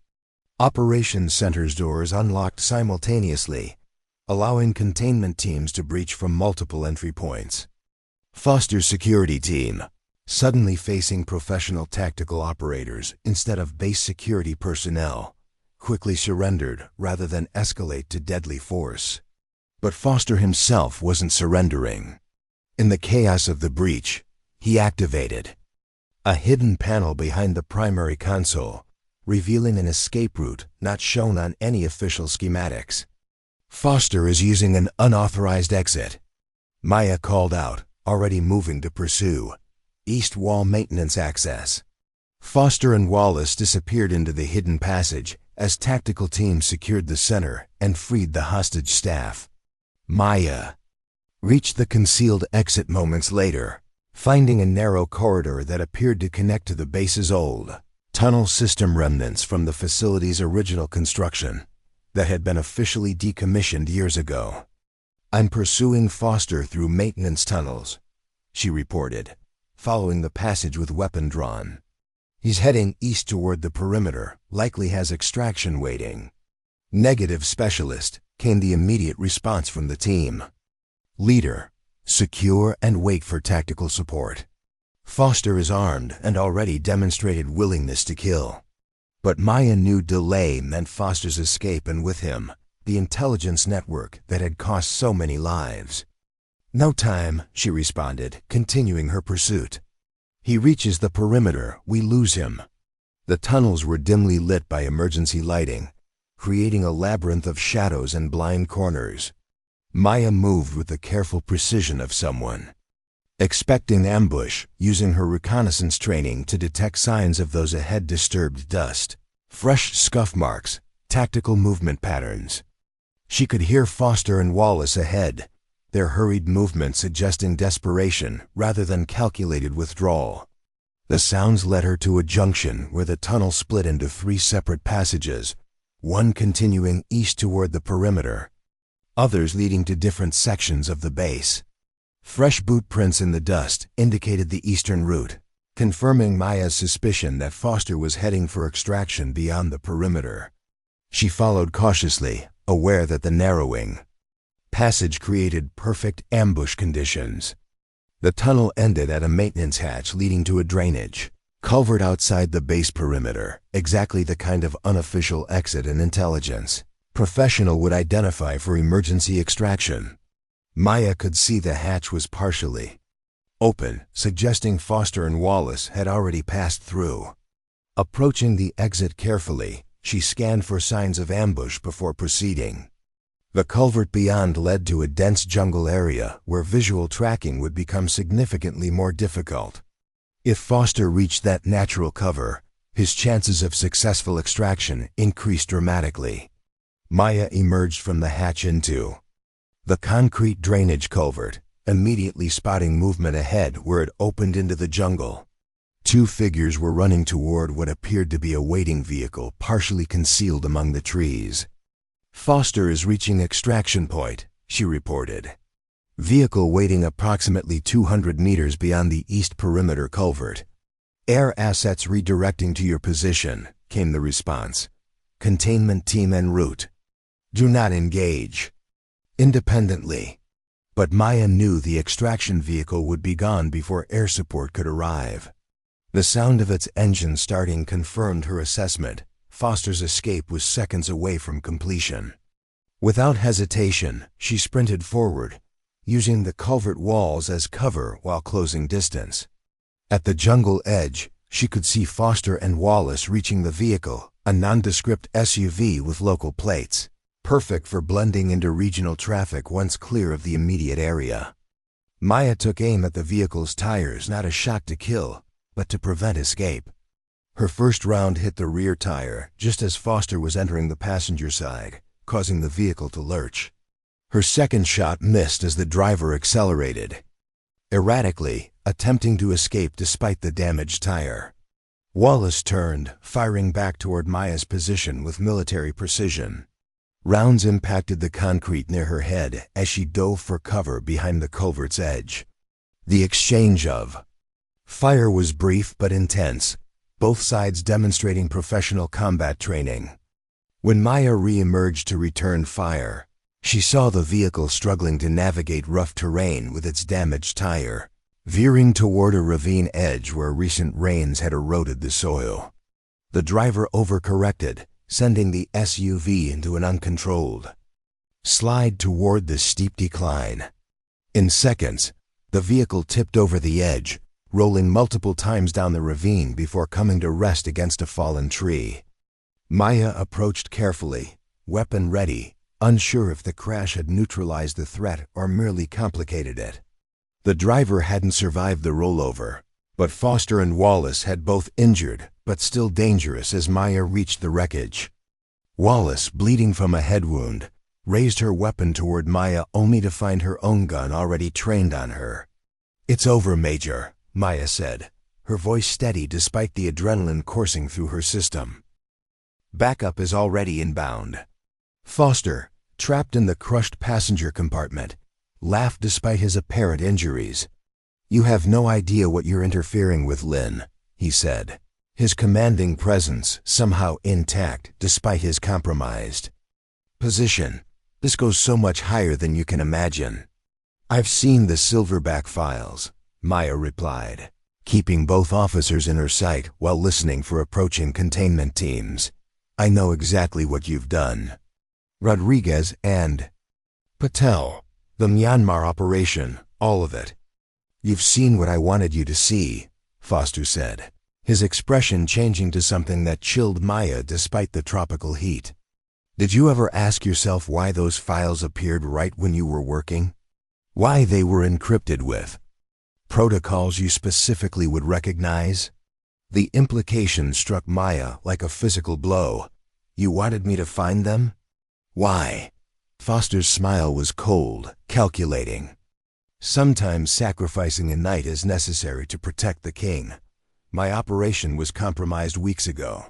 Operations Center's doors unlocked simultaneously, allowing containment teams to breach from multiple entry points. Foster's security team, suddenly facing professional tactical operators instead of base security personnel, quickly surrendered rather than escalate to deadly force. But Foster himself wasn't surrendering. In the chaos of the breach, he activated a hidden panel behind the primary console, revealing an escape route not shown on any official schematics. Foster is using an unauthorized exit, Maya called out, already moving to pursue east wall maintenance access. Foster and Wallace disappeared into the hidden passage as tactical teams secured the center and freed the hostage staff. Maya reached the concealed exit moments later, finding a narrow corridor that appeared to connect to the base's old tunnel system remnants from the facility's original construction that had been officially decommissioned years ago. I'm pursuing Foster through maintenance tunnels, she reported, following the passage with weapon drawn. He's heading east toward the perimeter, likely has extraction waiting. Negative, Specialist, came the immediate response from the team. Leader, secure and wait for tactical support. Foster is armed and already demonstrated willingness to kill. But Maya knew delay meant Foster's escape, and with him, the intelligence network that had cost so many lives. No time, she responded, continuing her pursuit. He reaches the perimeter, we lose him. The tunnels were dimly lit by emergency lighting, creating a labyrinth of shadows and blind corners. Maya moved with the careful precision of someone expecting ambush, using her reconnaissance training to detect signs of those ahead. Disturbed dust, fresh scuff marks, tactical movement patterns. She could hear Foster and Wallace ahead, their hurried movement suggesting desperation rather than calculated withdrawal. The sounds led her to a junction where the tunnel split into 3 separate passages, one continuing east toward the perimeter, others leading to different sections of the base. Fresh boot prints in the dust indicated the eastern route, confirming Maya's suspicion that Foster was heading for extraction beyond the perimeter. She followed cautiously, aware that the narrowing passage created perfect ambush conditions. The tunnel ended at a maintenance hatch leading to a drainage culvert outside the base perimeter, exactly the kind of unofficial exit an intelligence professional would identify for emergency extraction. Maya could see the hatch was partially open, suggesting Foster and Wallace had already passed through. Approaching the exit carefully, she scanned for signs of ambush before proceeding. The culvert beyond led to a dense jungle area where visual tracking would become significantly more difficult. If Foster reached that natural cover, his chances of successful extraction increased dramatically. Maya emerged from the hatch into the concrete drainage culvert, immediately spotting movement ahead where it opened into the jungle. 2 figures were running toward what appeared to be a waiting vehicle partially concealed among the trees. "Foster is reaching extraction point," she reported. "Vehicle waiting approximately 200 meters beyond the east perimeter culvert. Air assets redirecting to your position," came the response. "Containment team en route. Do not engage." Independently. But Maya knew the extraction vehicle would be gone before air support could arrive. The sound of its engine starting confirmed her assessment. Foster's escape was seconds away from completion. Without hesitation, she sprinted forward, using the culvert walls as cover while closing distance. At the jungle edge, she could see Foster and Wallace reaching the vehicle, a nondescript SUV with local plates, perfect for blending into regional traffic once clear of the immediate area. Maya took aim at the vehicle's tires, not a shot to kill, but to prevent escape. Her first round hit the rear tire just as Foster was entering the passenger side, causing the vehicle to lurch. Her second shot missed as the driver accelerated erratically, attempting to escape despite the damaged tire. Wallace turned, firing back toward Maya's position with military precision. Rounds impacted the concrete near her head as she dove for cover behind the culvert's edge. The exchange of fire was brief but intense, both sides demonstrating professional combat training. When Maya re-emerged to return fire, she saw the vehicle struggling to navigate rough terrain with its damaged tire, veering toward a ravine edge where recent rains had eroded the soil. The driver overcorrected, sending the SUV into an uncontrolled slide toward the steep decline. In seconds, the vehicle tipped over the edge, rolling multiple times down the ravine before coming to rest against a fallen tree. Maya approached carefully, weapon ready, unsure if the crash had neutralized the threat or merely complicated it. The driver hadn't survived the rollover, but Foster and Wallace had both injured but still dangerous as Maya reached the wreckage. Wallace, bleeding from a head wound, raised her weapon toward Maya only to find her own gun already trained on her. "It's over, Major," Maya said, her voice steady despite the adrenaline coursing through her system. "Backup is already inbound." Foster, trapped in the crushed passenger compartment, laughed despite his apparent injuries. "You have no idea what you're interfering with, Lin," he said, his commanding presence somehow intact despite his compromised position. "This goes so much higher than you can imagine." "I've seen the Silverback files," Maya replied, keeping both officers in her sight while listening for approaching containment teams. "I know exactly what you've done. Rodriguez and Patel, the Myanmar operation, all of it." "You've seen what I wanted you to see," Foster said, his expression changing to something that chilled Maya despite the tropical heat. "Did you ever ask yourself why those files appeared right when you were working? Why they were encrypted with Protocols you specifically would recognize? The implication struck Maya like a physical blow. You wanted me to find them? Why? Foster's smile was cold, calculating. Sometimes sacrificing a knight is necessary to protect the king. My operation was compromised weeks ago.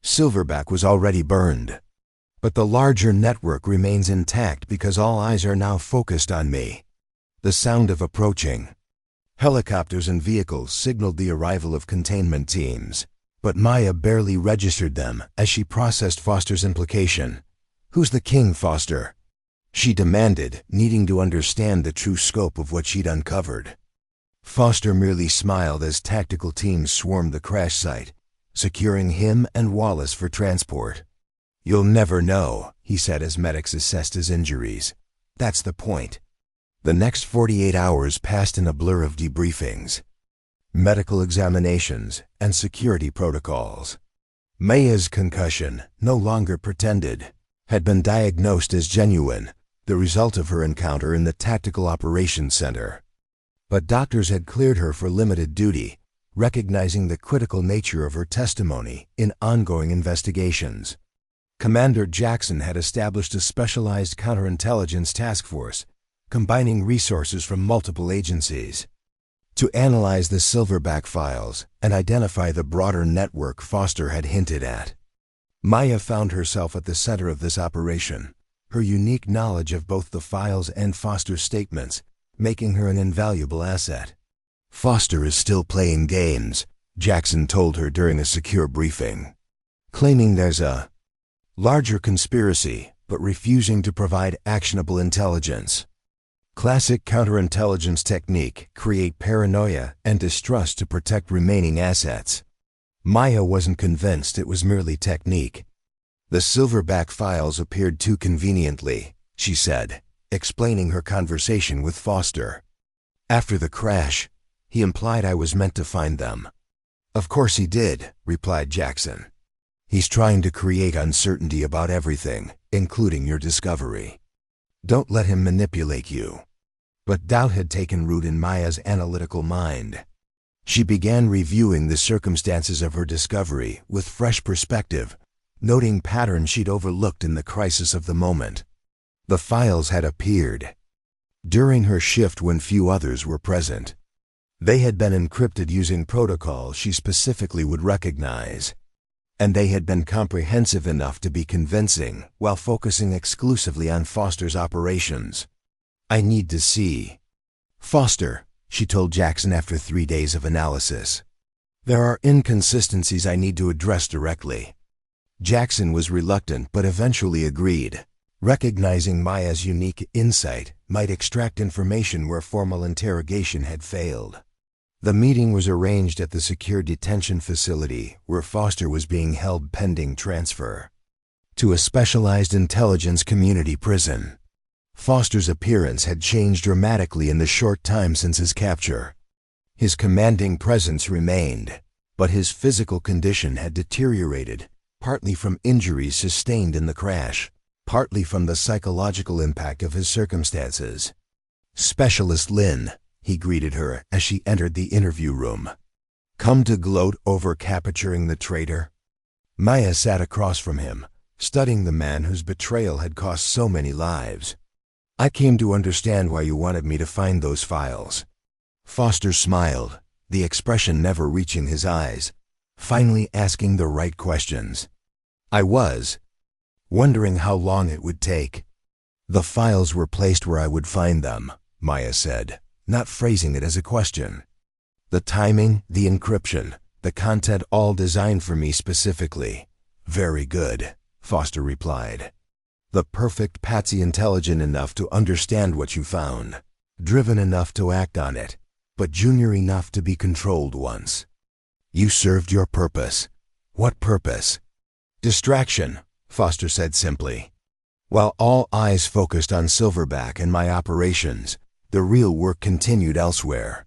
Silverback was already burned. But the larger network remains intact because all eyes are now focused on me. The sound of approaching helicopters and vehicles signaled the arrival of containment teams, but Maya barely registered them as she processed Foster's implication. Who's the king, Foster? She demanded, needing to understand the true scope of what she'd uncovered. Foster merely smiled as tactical teams swarmed the crash site, securing him and Wallace for transport. You'll never know, he said as medics assessed his injuries. That's the point. The next 48 hours passed in a blur of debriefings, medical examinations, and security protocols. Maya's concussion, no longer pretended, had been diagnosed as genuine, the result of her encounter in the Tactical Operations Center. But doctors had cleared her for limited duty, recognizing the critical nature of her testimony in ongoing investigations. Commander Jackson had established a specialized counterintelligence task force, combining resources from multiple agencies to analyze the Silverback files and identify the broader network Foster had hinted at. Maya found herself at the center of this operation, her unique knowledge of both the files and Foster's statements, making her an invaluable asset. Foster is still playing games, Jackson told her during a secure briefing, claiming there's a larger conspiracy, but refusing to provide actionable intelligence. Classic counterintelligence technique: create paranoia and distrust to protect remaining assets. Maya wasn't convinced it was merely technique. The Silverback files appeared too conveniently, she said, explaining her conversation with Foster. After the crash, he implied I was meant to find them. Of course he did, replied Jackson. He's trying to create uncertainty about everything, including your discovery. Don't let him manipulate you. But doubt had taken root in Maya's analytical mind. She began reviewing the circumstances of her discovery with fresh perspective, noting patterns she'd overlooked in the crisis of the moment. The files had appeared during her shift when few others were present. They had been encrypted using protocols she specifically would recognize, and they had been comprehensive enough to be convincing while focusing exclusively on Foster's operations. I need to see Foster, she told Jackson after 3 days of analysis. There are inconsistencies I need to address directly. Jackson was reluctant but eventually agreed, recognizing Maya's unique insight might extract information where formal interrogation had failed. The meeting was arranged at the secure detention facility where Foster was being held pending transfer to a specialized intelligence community prison. Foster's appearance had changed dramatically in the short time since his capture. His commanding presence remained, but his physical condition had deteriorated, partly from injuries sustained in the crash, partly from the psychological impact of his circumstances. Specialist Lin, he greeted her as she entered the interview room. Come to gloat over capturing the traitor? Maya sat across from him, studying the man whose betrayal had cost so many lives. I came to understand why you wanted me to find those files. Foster smiled, the expression never reaching his eyes, finally asking the right questions. I was wondering how long it would take. The files were placed where I would find them, Maya said, not phrasing it as a question. The timing, the encryption, the content all designed for me specifically. Very good, Foster replied. The perfect patsy, intelligent enough to understand what you found, driven enough to act on it, but junior enough to be controlled once. You served your purpose. What purpose? Distraction, Foster said simply. While all eyes focused on Silverback and my operations, the real work continued elsewhere.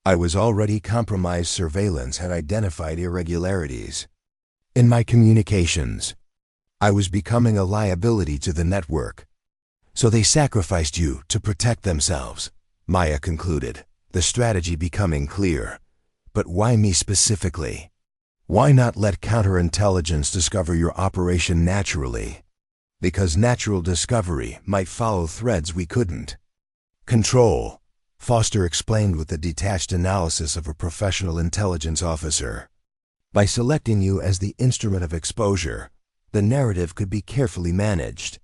I was already compromised. Surveillance had identified irregularities in my communications. I was becoming a liability to the network. So they sacrificed you to protect themselves, Maya concluded, the strategy becoming clear. But why me specifically? Why not let counterintelligence discover your operation naturally? Because natural discovery might follow threads we couldn't. Control, Foster explained with the detached analysis of a professional intelligence officer. By selecting you as the instrument of exposure, the narrative could be carefully managed.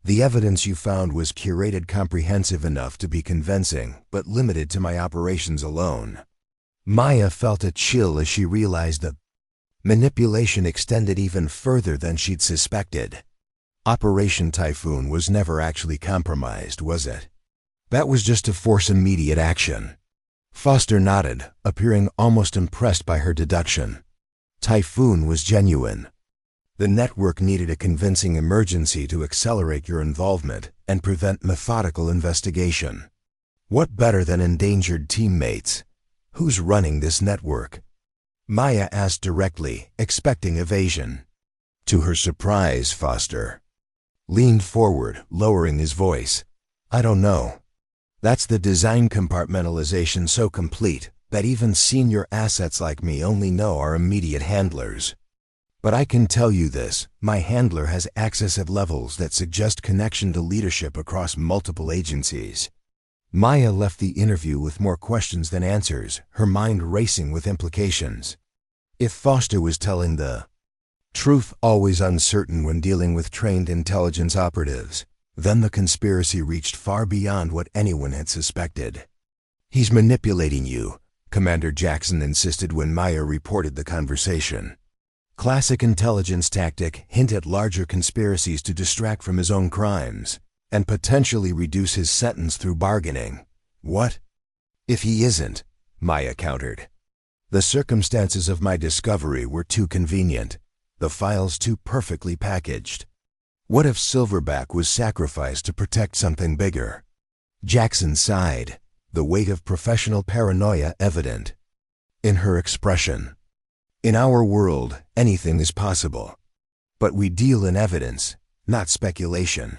The evidence you found was curated comprehensive enough to be convincing, but limited to my operations alone. Maya felt a chill as she realized that manipulation extended even further than she'd suspected. Operation Typhoon was never actually compromised, was it? That was just to force immediate action. Foster nodded, appearing almost impressed by her deduction. Typhoon was genuine. The network needed a convincing emergency to accelerate your involvement and prevent methodical investigation. What better than endangered teammates? Who's running this network? Maya asked directly, expecting evasion. To her surprise, Foster leaned forward, lowering his voice. I don't know. That's the design compartmentalization so complete that even senior assets like me only know our immediate handlers. But I can tell you this, my handler has access at levels that suggest connection to leadership across multiple agencies. Maya left the interview with more questions than answers, her mind racing with implications. If Foster was telling the truth, always uncertain when dealing with trained intelligence operatives, then the conspiracy reached far beyond what anyone had suspected. He's manipulating you, Commander Jackson insisted when Maya reported the conversation. Classic intelligence tactic, hint at larger conspiracies to distract from his own crimes, and potentially reduce his sentence through bargaining. What? If he isn't, Maya countered. The circumstances of my discovery were too convenient, the files too perfectly packaged. What if Silverback was sacrificed to protect something bigger? Jackson sighed, the weight of professional paranoia evident in her expression. In our world, anything is possible. But we deal in evidence, not speculation.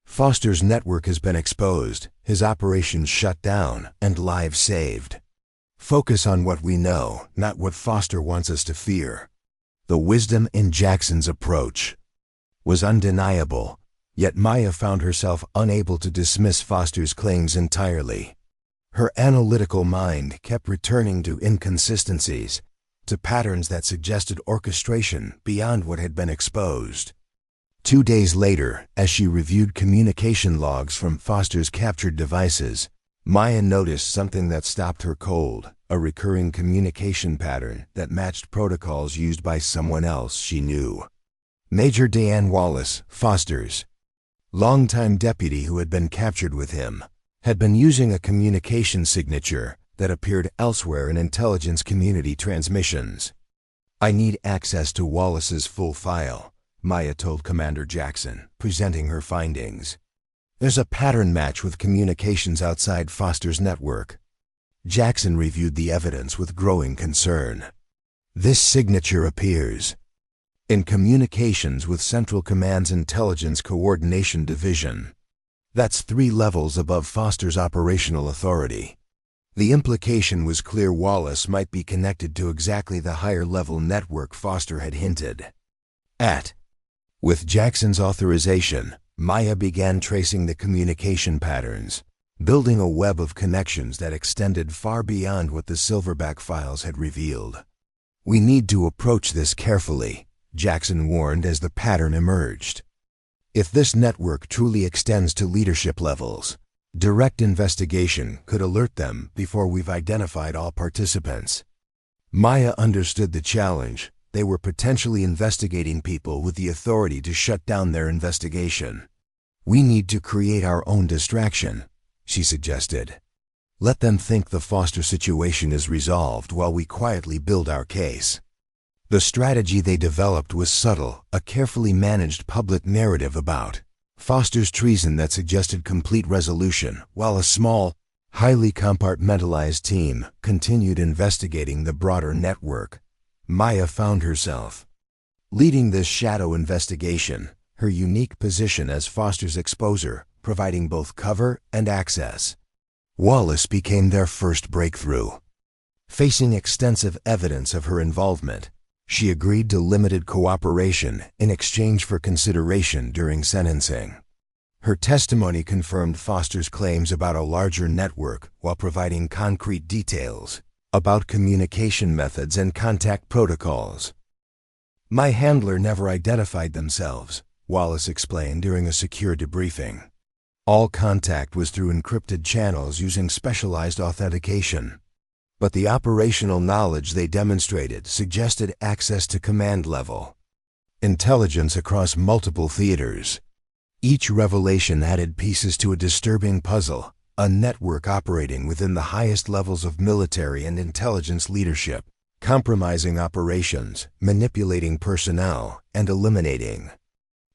Foster's network has been exposed, his operations shut down, and lives saved. Focus on what we know, not what Foster wants us to fear. The wisdom in Jackson's approach was undeniable, yet Maya found herself unable to dismiss Foster's claims entirely. Her analytical mind kept returning to inconsistencies, to patterns that suggested orchestration beyond what had been exposed. 2 days later, as she reviewed communication logs from Foster's captured devices, Maya noticed something that stopped her cold, a recurring communication pattern that matched protocols used by someone else she knew. Major Diane Wallace, Foster's longtime deputy who had been captured with him, had been using a communication signature that appeared elsewhere in intelligence community transmissions. I need access to Wallace's full file, Maya told Commander Jackson, presenting her findings. There's a pattern match with communications outside Foster's network. Jackson reviewed the evidence with growing concern. This signature appears in communications with Central Command's Intelligence Coordination Division. That's 3 levels above Foster's operational authority. The implication was clear: Wallace might be connected to exactly the higher-level network Foster had hinted at. With Jackson's authorization, Maya began tracing the communication patterns, building a web of connections that extended far beyond what the Silverback files had revealed. We need to approach this carefully, Jackson warned as the pattern emerged. If this network truly extends to leadership levels, direct investigation could alert them before we've identified all participants. Maya understood the challenge. They were potentially investigating people with the authority to shut down their investigation. We need to create our own distraction, she suggested. Let them think the Foster situation is resolved while we quietly build our case. The strategy they developed was subtle, a carefully managed public narrative about Foster's treason that suggested complete resolution, while a small, highly compartmentalized team continued investigating the broader network. Maya found herself leading this shadow investigation, her unique position as Foster's exposer, providing both cover and access. Wallace became their first breakthrough. Facing extensive evidence of her involvement, she agreed to limited cooperation in exchange for consideration during sentencing. Her testimony confirmed Foster's claims about a larger network while providing concrete details about communication methods and contact protocols. "My handler never identified themselves," Wallace explained during a secure debriefing. "All contact was through encrypted channels using specialized authentication. But the operational knowledge they demonstrated suggested access to command level intelligence across multiple theaters. Each revelation added pieces to a disturbing puzzle, a network operating within the highest levels of military and intelligence leadership, compromising operations, manipulating personnel, and eliminating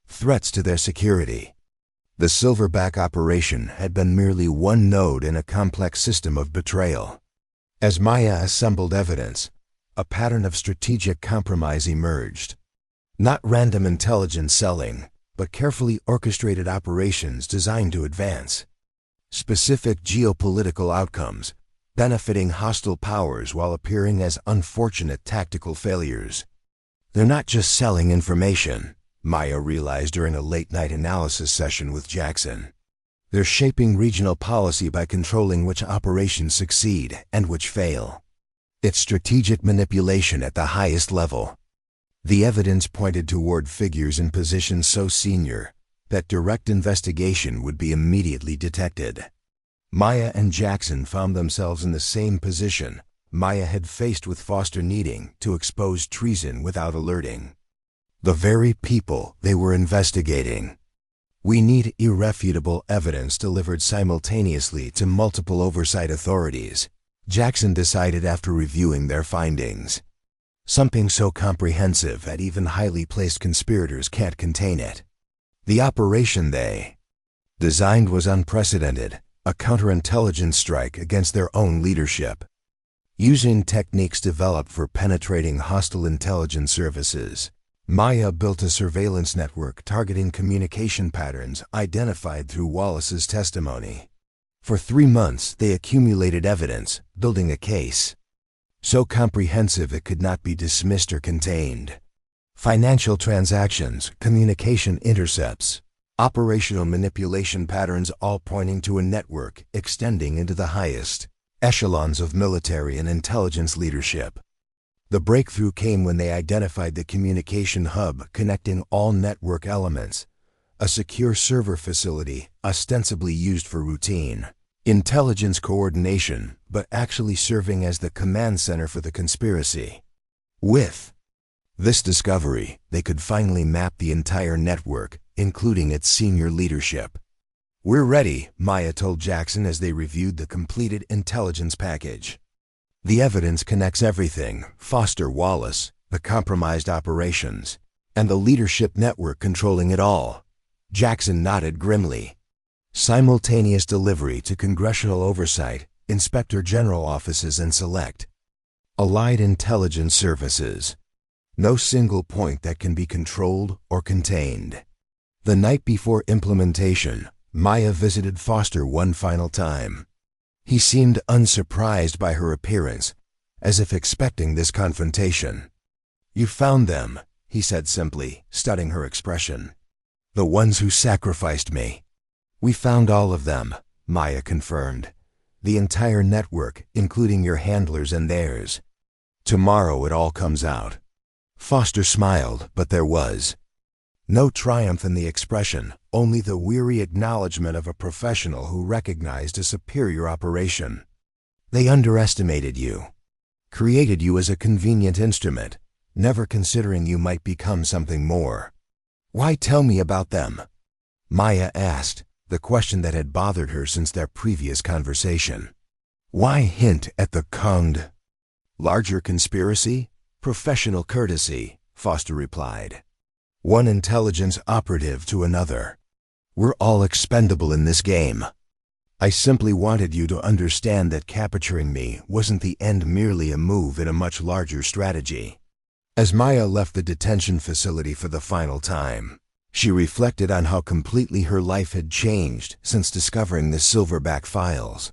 threats to their security." The Silverback operation had been merely one node in a complex system of betrayal. As Maya assembled evidence, a pattern of strategic compromise emerged. Not random intelligence selling, but carefully orchestrated operations designed to advance specific geopolitical outcomes, benefiting hostile powers while appearing as unfortunate tactical failures. "They're not just selling information," Maya realized during a late-night analysis session with Jackson. "They're shaping regional policy by controlling which operations succeed and which fail. It's strategic manipulation at the highest level." The evidence pointed toward figures in positions so senior that direct investigation would be immediately detected. Maya and Jackson found themselves in the same position Maya had faced with Foster, needing to expose treason without alerting the very people they were investigating. "We need irrefutable evidence delivered simultaneously to multiple oversight authorities," Jackson decided after reviewing their findings. "Something so comprehensive that even highly placed conspirators can't contain it." The operation they designed was unprecedented, a counterintelligence strike against their own leadership. Using techniques developed for penetrating hostile intelligence services, Maya built a surveillance network targeting communication patterns identified through Wallace's testimony. For 3 months, they accumulated evidence, building a case so comprehensive it could not be dismissed or contained. Financial transactions, communication intercepts, operational manipulation patterns, all pointing to a network extending into the highest echelons of military and intelligence leadership. The breakthrough came when they identified the communication hub connecting all network elements, a secure server facility ostensibly used for routine intelligence coordination, but actually serving as the command center for the conspiracy. With this discovery, they could finally map the entire network, including its senior leadership. "We're ready," Maya told Jackson as they reviewed the completed intelligence package. "The evidence connects everything: Foster, Wallace, the compromised operations, and the leadership network controlling it all." Jackson nodded grimly. "Simultaneous delivery to congressional oversight, inspector general offices, and select allied intelligence services. No single point that can be controlled or contained." The night before implementation, Maya visited Foster one final time. He seemed unsurprised by her appearance, as if expecting this confrontation. "You found them," he said simply, studying her expression. "The ones who sacrificed me." "We found all of them," Maya confirmed. "The entire network, including your handlers and theirs. Tomorrow it all comes out." Foster smiled, but there was no triumph in the expression, only the weary acknowledgement of a professional who recognized a superior operation. "They underestimated you, created you as a convenient instrument, never considering you might become something more." "Why tell me about them?" Maya asked, the question that had bothered her since their previous conversation. "Why hint at the conged larger conspiracy? Professional courtesy," Foster replied. "One intelligence operative to another. We're all expendable in this game. I simply wanted you to understand that capturing me wasn't the end, merely a move in a much larger strategy." As Maya left the detention facility for the final time, she reflected on how completely her life had changed since discovering the Silverback files.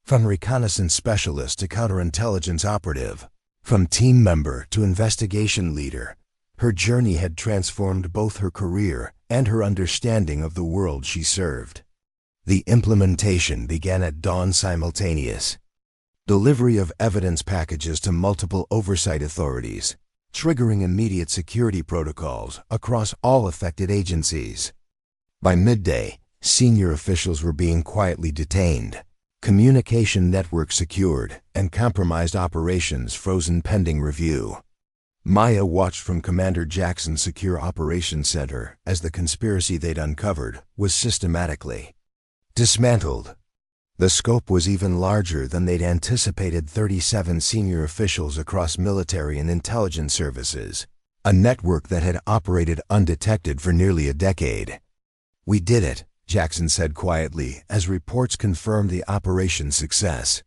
From reconnaissance specialist to counterintelligence operative, from team member to investigation leader, her journey had transformed both her career and her understanding of the world she served. The implementation began at dawn simultaneous. Delivery of evidence packages to multiple oversight authorities, triggering immediate security protocols across all affected agencies. By midday, senior officials were being quietly detained, communication networks secured, and compromised operations frozen pending review. Maya watched from Commander Jackson's Secure Operations Center as the conspiracy they'd uncovered was systematically dismantled. The scope was even larger than they'd anticipated. 37 senior officials across military and intelligence services, a network that had operated undetected for nearly a decade. "We did it," Jackson said quietly as reports confirmed the operation's success.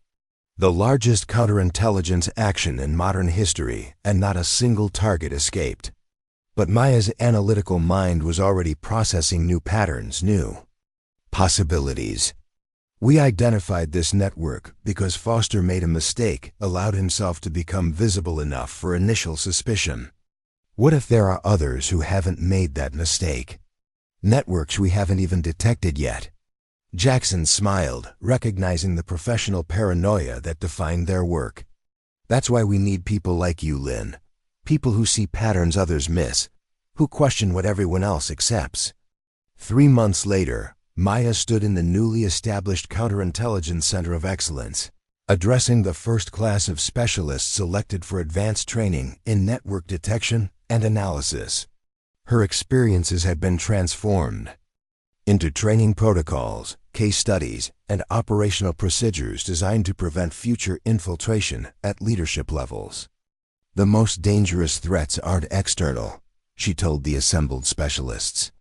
The largest counterintelligence action in modern history, and not a single target escaped. But Maya's analytical mind was already processing new patterns, new possibilities. "We identified this network because Foster made a mistake, allowed himself to become visible enough for initial suspicion. What if there are others who haven't made that mistake? Networks we haven't even detected yet?" Jackson smiled, recognizing the professional paranoia that defined their work. "That's why we need people like you, Lin. People who see patterns others miss, who question what everyone else accepts." 3 months later, Maya stood in the newly established Counterintelligence Center of Excellence, addressing the first class of specialists selected for advanced training in network detection and analysis. Her experiences had been transformed into training protocols, case studies, and operational procedures designed to prevent future infiltration at leadership levels. "The most dangerous threats aren't external," she told the assembled specialists.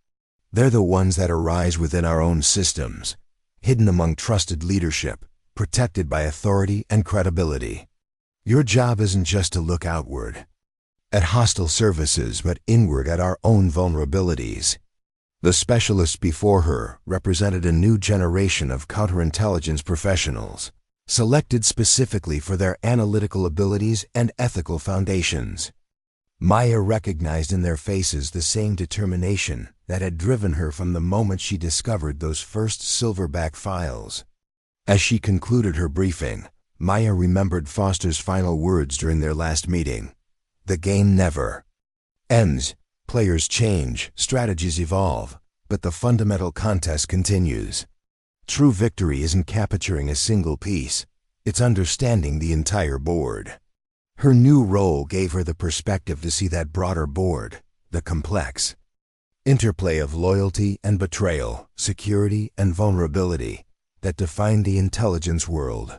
"They're the ones that arise within our own systems, hidden among trusted leadership, protected by authority and credibility. Your job isn't just to look outward at hostile services, but inward at our own vulnerabilities." The specialists before her represented a new generation of counterintelligence professionals, selected specifically for their analytical abilities and ethical foundations. Maya recognized in their faces the same determination that had driven her from the moment she discovered those first silverback files. As she concluded her briefing, Maya remembered Foster's final words during their last meeting. "The game never ends. Players change, strategies evolve, but the fundamental contest continues. True victory isn't capturing a single piece, it's understanding the entire board." Her new role gave her the perspective to see that broader board, the complex interplay of loyalty and betrayal, security and vulnerability, that defined the intelligence world.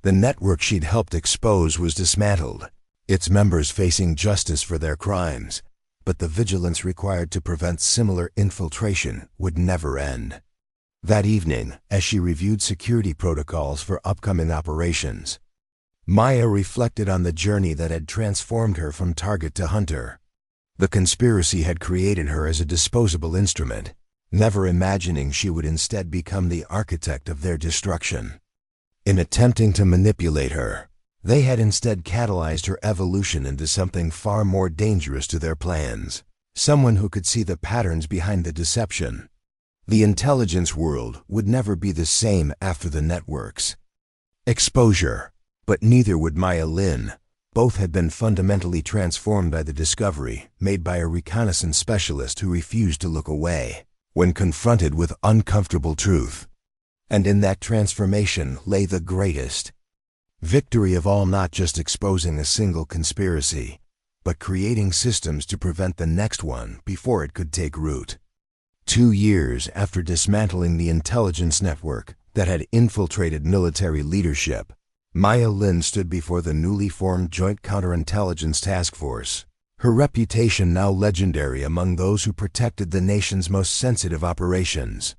The network she'd helped expose was dismantled, its members facing justice for their crimes, but the vigilance required to prevent similar infiltration would never end. That evening, as she reviewed security protocols for upcoming operations, Maya reflected on the journey that had transformed her from target to hunter. The conspiracy had created her as a disposable instrument, never imagining she would instead become the architect of their destruction. In attempting to manipulate her, they had instead catalyzed her evolution into something far more dangerous to their plans, someone who could see the patterns behind the deception. The intelligence world would never be the same after the network's exposure. But neither would Maya Lin. Both had been fundamentally transformed by the discovery made by a reconnaissance specialist who refused to look away when confronted with uncomfortable truth. And in that transformation lay the greatest victory of all, not just exposing a single conspiracy, but creating systems to prevent the next one before it could take root. 2 years after dismantling the intelligence network that had infiltrated military leadership, Maya Lin stood before the newly formed Joint Counterintelligence Task Force, her reputation now legendary among those who protected the nation's most sensitive operations.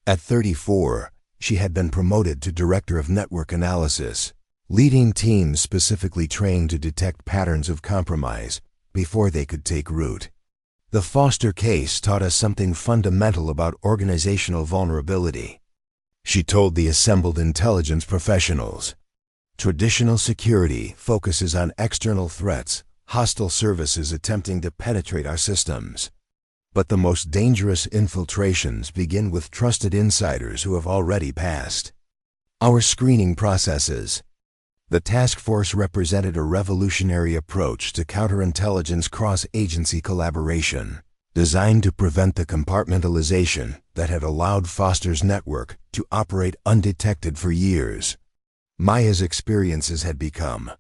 At 34, she had been promoted to Director of Network Analysis, leading teams specifically trained to detect patterns of compromise before they could take root. The Foster case taught us something fundamental about organizational vulnerability. she told the assembled intelligence professionals. Traditional security focuses on external threats, hostile services attempting to penetrate our systems. But the most dangerous infiltrations begin with trusted insiders who have already passed our screening processes. The task force represented a revolutionary approach to counterintelligence cross-agency collaboration, designed to prevent the compartmentalization that had allowed Foster's network to operate undetected for years. Maya's experiences had become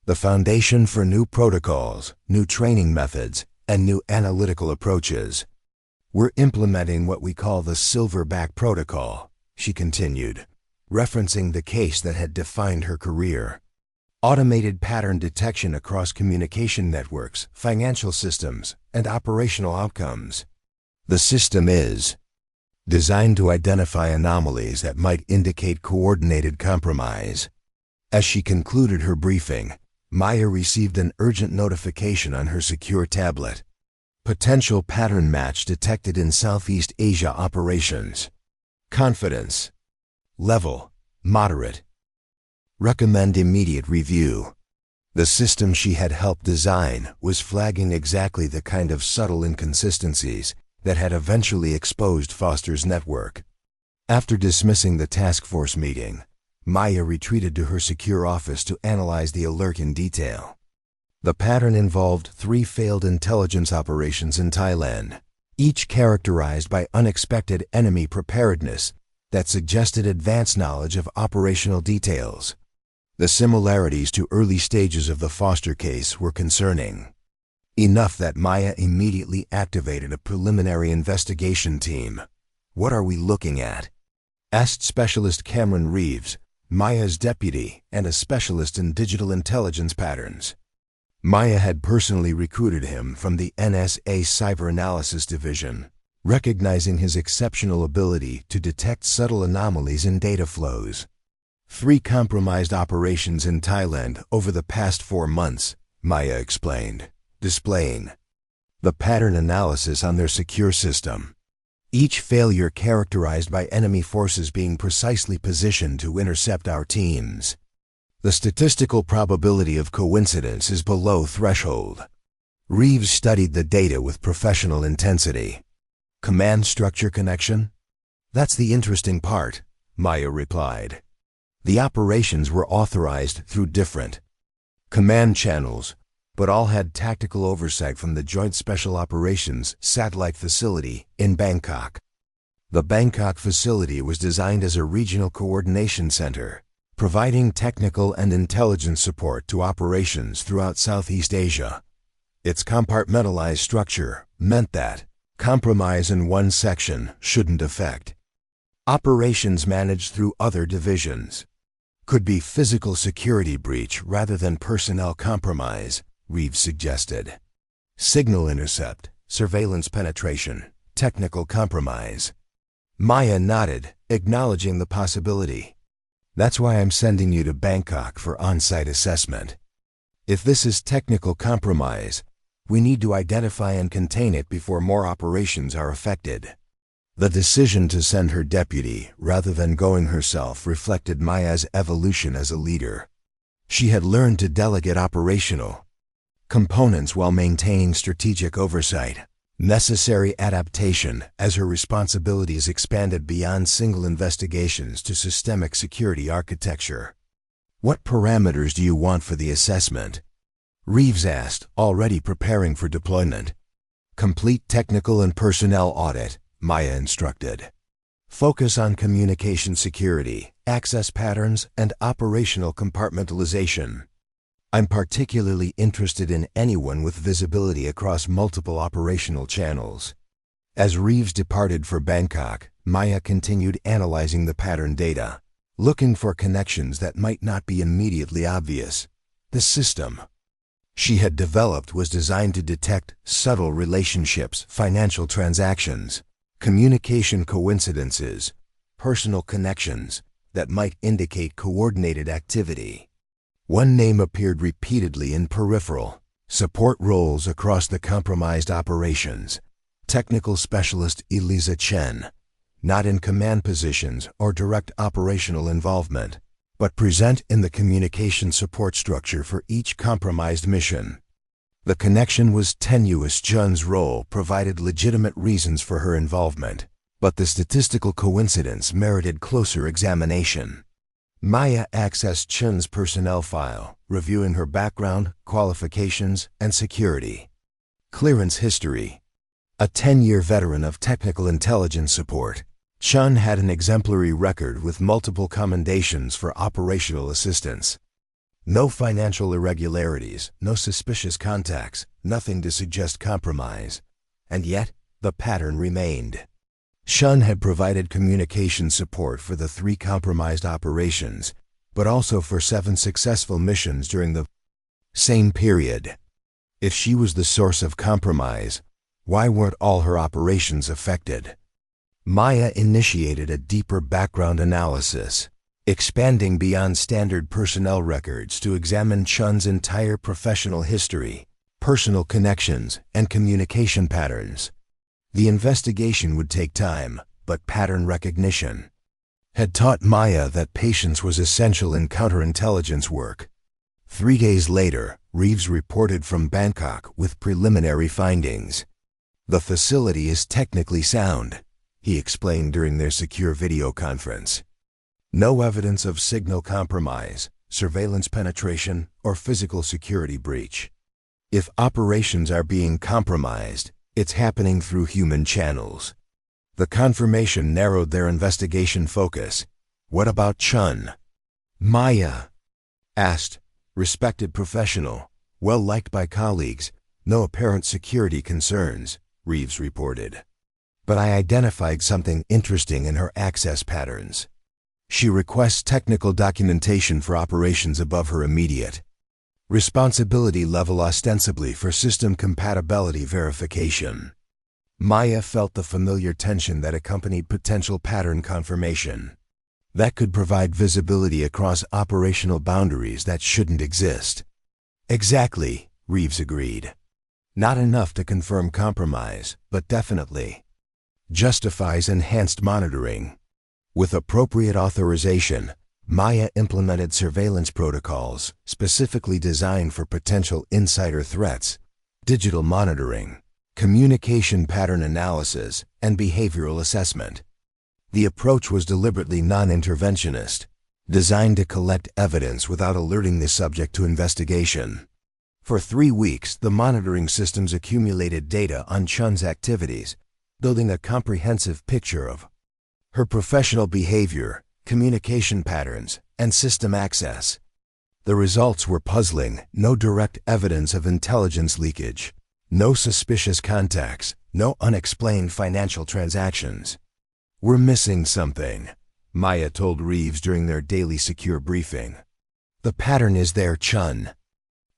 the foundation for new protocols, new training methods, and new analytical approaches. We're implementing what we call the Silverback Protocol, she continued, referencing the case that had defined her career. Automated pattern detection across communication networks, financial systems, and operational outcomes. The system is designed to identify anomalies that might indicate coordinated compromise. As she concluded her briefing, Maya received an urgent notification on her secure tablet. Potential pattern match detected in Southeast Asia operations. Confidence level moderate. Recommend immediate review. The system she had helped design was flagging exactly the kind of subtle inconsistencies that had eventually exposed Foster's network. After dismissing the task force meeting, Maya retreated to her secure office to analyze the alert in detail. The pattern involved 3 failed intelligence operations in Thailand, each characterized by unexpected enemy preparedness that suggested advanced knowledge of operational details. The similarities to early stages of the Foster case were concerning, enough that Maya immediately activated a preliminary investigation team. "What are we looking at?" asked Specialist Cameron Reeves, Maya's deputy and a specialist in digital intelligence patterns. Maya had personally recruited him from the NSA Cyber Analysis Division, recognizing his exceptional ability to detect subtle anomalies in data flows. 3 compromised operations in Thailand over the past 4 months, Maya explained, displaying the pattern analysis on their secure system. Each failure characterized by enemy forces being precisely positioned to intercept our teams. The statistical probability of coincidence is below threshold. Reeves studied the data with professional intensity. Command structure connection? That's the interesting part, Maya replied. The operations were authorized through different command channels, but all had tactical oversight from the Joint Special Operations Satellite Facility in Bangkok. The Bangkok facility was designed as a regional coordination center, providing technical and intelligence support to operations throughout Southeast Asia. Its compartmentalized structure meant that compromise in one section shouldn't affect operations managed through other divisions. Could be physical security breach rather than personnel compromise, Reeves suggested. Signal intercept, surveillance penetration, technical compromise. Maya nodded, acknowledging the possibility. That's why I'm sending you to Bangkok for on-site assessment. If this is technical compromise, we need to identify and contain it before more operations are affected. The decision to send her deputy rather than going herself reflected Maya's evolution as a leader. She had learned to delegate operational components while maintaining strategic oversight, necessary adaptation as her responsibilities expanded beyond single investigations to systemic security architecture. What parameters do you want for the assessment? Reeves asked, already preparing for deployment. Complete technical and personnel audit, Maya instructed. Focus on communication security, access patterns, and operational compartmentalization. I'm particularly interested in anyone with visibility across multiple operational channels. As Reeves departed for Bangkok, Maya continued analyzing the pattern data, looking for connections that might not be immediately obvious. The system she had developed was designed to detect subtle relationships, financial transactions, communication coincidences, personal connections that might indicate coordinated activity. One name appeared repeatedly in peripheral support roles across the compromised operations. Technical specialist Eliza Chen. not in command positions or direct operational involvement, but present in the communication support structure for each compromised mission. The connection was tenuous. Chun's role provided legitimate reasons for her involvement, but the statistical coincidence merited closer examination. Maya accessed Chun's personnel file, reviewing her background, qualifications, and security clearance history. A 10-year veteran of technical intelligence support, Chun had an exemplary record with multiple commendations for operational assistance. No financial irregularities, no suspicious contacts, nothing to suggest compromise. And yet, the pattern remained. Chun had provided communication support for the 3 compromised operations, but also for 7 successful missions during the same period. If she was the source of compromise, why weren't all her operations affected? Maya initiated a deeper background analysis, expanding beyond standard personnel records to examine Chun's entire professional history, personal connections, and communication patterns. The investigation would take time, but pattern recognition had taught Maya that patience was essential in counterintelligence work. 3 days later, Reeves reported from Bangkok with preliminary findings. "The facility is technically sound," he explained during their secure video conference. "No evidence of signal compromise, surveillance penetration, or physical security breach. If operations are being compromised, it's happening through human channels." The confirmation narrowed their investigation focus. "What about Chun?" Maya asked. "Respected professional, well liked by colleagues, no apparent security concerns," Reeves reported. "But I identified something interesting in her access patterns. She requests technical documentation for operations above her immediate responsibility level, ostensibly for system compatibility verification." Maya felt the familiar tension that accompanied potential pattern confirmation. That could provide visibility across operational boundaries that shouldn't exist. "Exactly," Reeves agreed. "Not enough to confirm compromise, but definitely justifies enhanced monitoring." With appropriate authorization, Maya implemented surveillance protocols specifically designed for potential insider threats, digital monitoring, communication pattern analysis, and behavioral assessment. The approach was deliberately non-interventionist, designed to collect evidence without alerting the subject to investigation. For 3 weeks, the monitoring systems accumulated data on Chun's activities, building a comprehensive picture of her professional behavior, communication patterns, and system access. The results were puzzling. No direct evidence of intelligence leakage, no suspicious contacts, no unexplained financial transactions. "We're missing something," Maya told Reeves during their daily secure briefing. "The pattern is there. Chun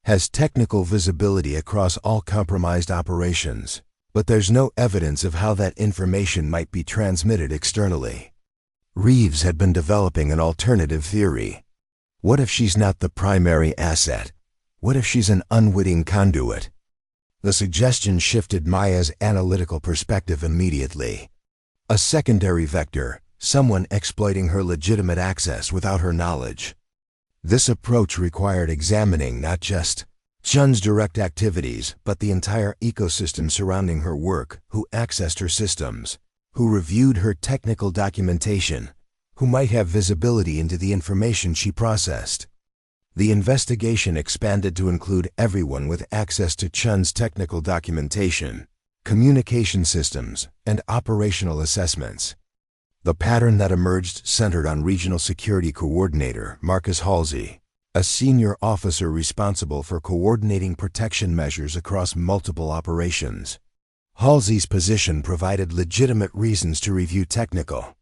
has technical visibility across all compromised operations, but there's no evidence of how that information might be transmitted externally." Reeves had been developing an alternative theory. What if she's not the primary asset? What if she's an unwitting conduit? The suggestion shifted Maya's analytical perspective immediately. A secondary vector, someone exploiting her legitimate access without her knowledge. This approach required examining not just Chun's direct activities, but the entire ecosystem surrounding her work, who accessed her systems, who reviewed her technical documentation, who might have visibility into the information she processed. The investigation expanded to include everyone with access to Chun's technical documentation, communication systems, and operational assessments. The pattern that emerged centered on Regional Security Coordinator Marcus Halsey, a senior officer responsible for coordinating protection measures across multiple operations. Halsey's position provided legitimate reasons to review technical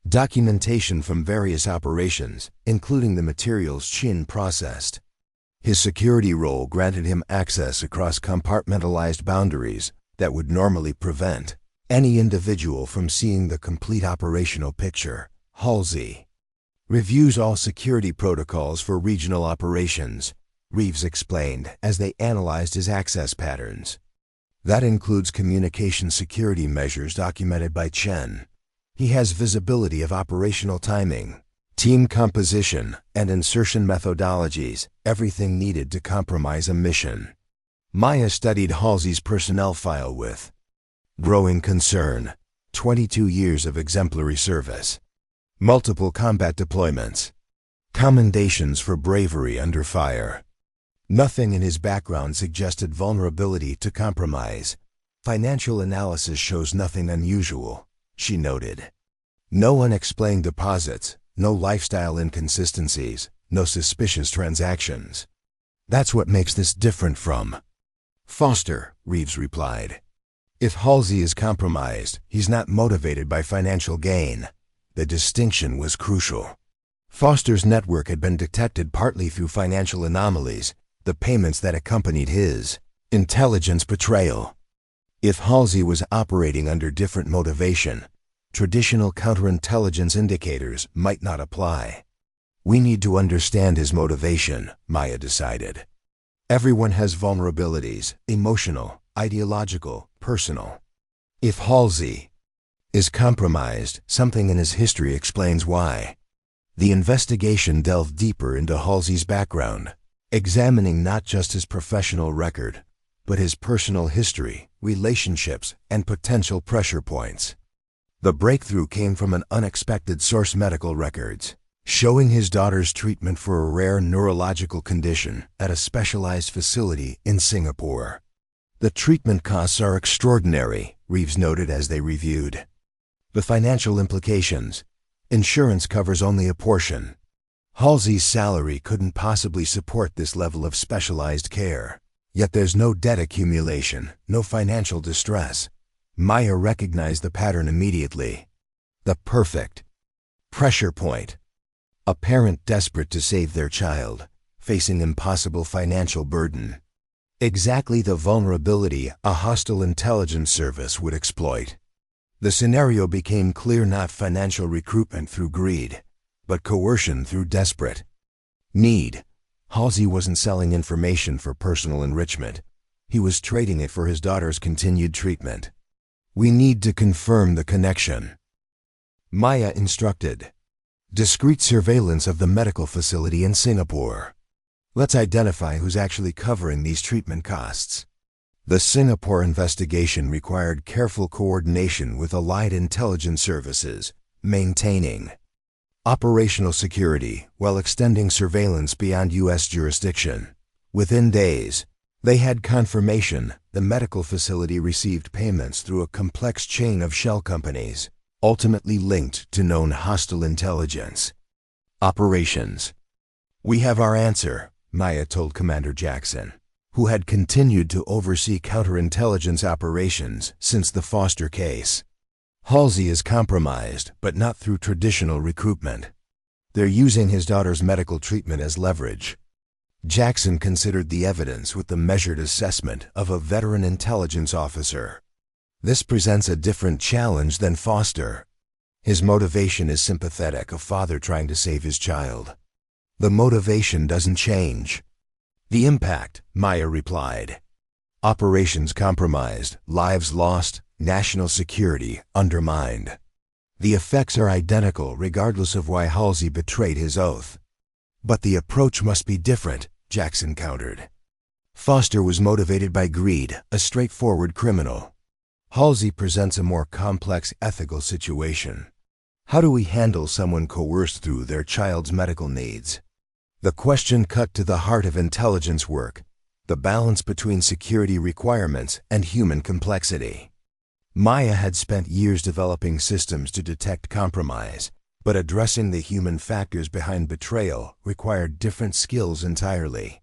documentation from various operations, including the materials Chin processed. His security role granted him access across compartmentalized boundaries that would normally prevent any individual from seeing the complete operational picture. Halsey reviews all security protocols for regional operations, Reeves explained as they analyzed his access patterns. That includes communication security measures documented by Chen. He has visibility of operational timing, team composition, and insertion methodologies, everything needed to compromise a mission. Maya studied Halsey's personnel file with growing concern, 22 years of exemplary service, multiple combat deployments, commendations for bravery under fire. Nothing in his background suggested vulnerability to compromise. Financial analysis shows nothing unusual, she noted. No unexplained deposits, no lifestyle inconsistencies, no suspicious transactions. That's what makes this different from Foster, Reeves replied. If Halsey is compromised, he's not motivated by financial gain. The distinction was crucial. Foster's network had been detected partly through financial anomalies, the payments that accompanied his intelligence betrayal. If Halsey was operating under different motivation, traditional counterintelligence indicators might not apply. We need to understand his motivation, Maya decided. Everyone has vulnerabilities, emotional, ideological, personal. If Halsey is compromised, something in his history explains why. The investigation delved deeper into Halsey's background, examining not just his professional record, but his personal history, relationships, and potential pressure points. The breakthrough came from an unexpected source: medical records, showing his daughter's treatment for a rare neurological condition at a specialized facility in Singapore. The treatment costs are extraordinary, Reeves noted as they reviewed. The financial implications: insurance covers only a portion. Halsey's salary couldn't possibly support this level of specialized care. Yet there's no debt accumulation, no financial distress. Maya recognized the pattern immediately. The perfect pressure point. A parent desperate to save their child, facing impossible financial burden. Exactly the vulnerability a hostile intelligence service would exploit. The scenario became clear: not financial recruitment through greed, but coercion through desperate need. Halsey wasn't selling information for personal enrichment. He was trading it for his daughter's continued treatment. We need to confirm the connection, Maya instructed. Discreet surveillance of the medical facility in Singapore. Let's identify who's actually covering these treatment costs. The Singapore investigation required careful coordination with allied intelligence services, maintaining operational security while extending surveillance beyond U.S. jurisdiction. Within days, they had confirmation the medical facility received payments through a complex chain of shell companies, ultimately linked to known hostile intelligence operations. We have our answer, Maya told Commander Jackson, who had continued to oversee counterintelligence operations since the Foster case. Halsey is compromised, but not through traditional recruitment. They're using his daughter's medical treatment as leverage. Jackson considered the evidence with the measured assessment of a veteran intelligence officer. This presents a different challenge than Foster. His motivation is sympathetic: a father trying to save his child. The motivation doesn't change. The impact, Maya replied. Operations compromised, lives lost, national security undermined. The effects are identical regardless of why Halsey betrayed his oath. But the approach must be different, Jackson countered. Foster was motivated by greed, a straightforward criminal. Halsey presents a more complex ethical situation. How do we handle someone coerced through their child's medical needs? The question cut to the heart of intelligence work, the balance between security requirements and human complexity. Maya had spent years developing systems to detect compromise, but addressing the human factors behind betrayal required different skills entirely.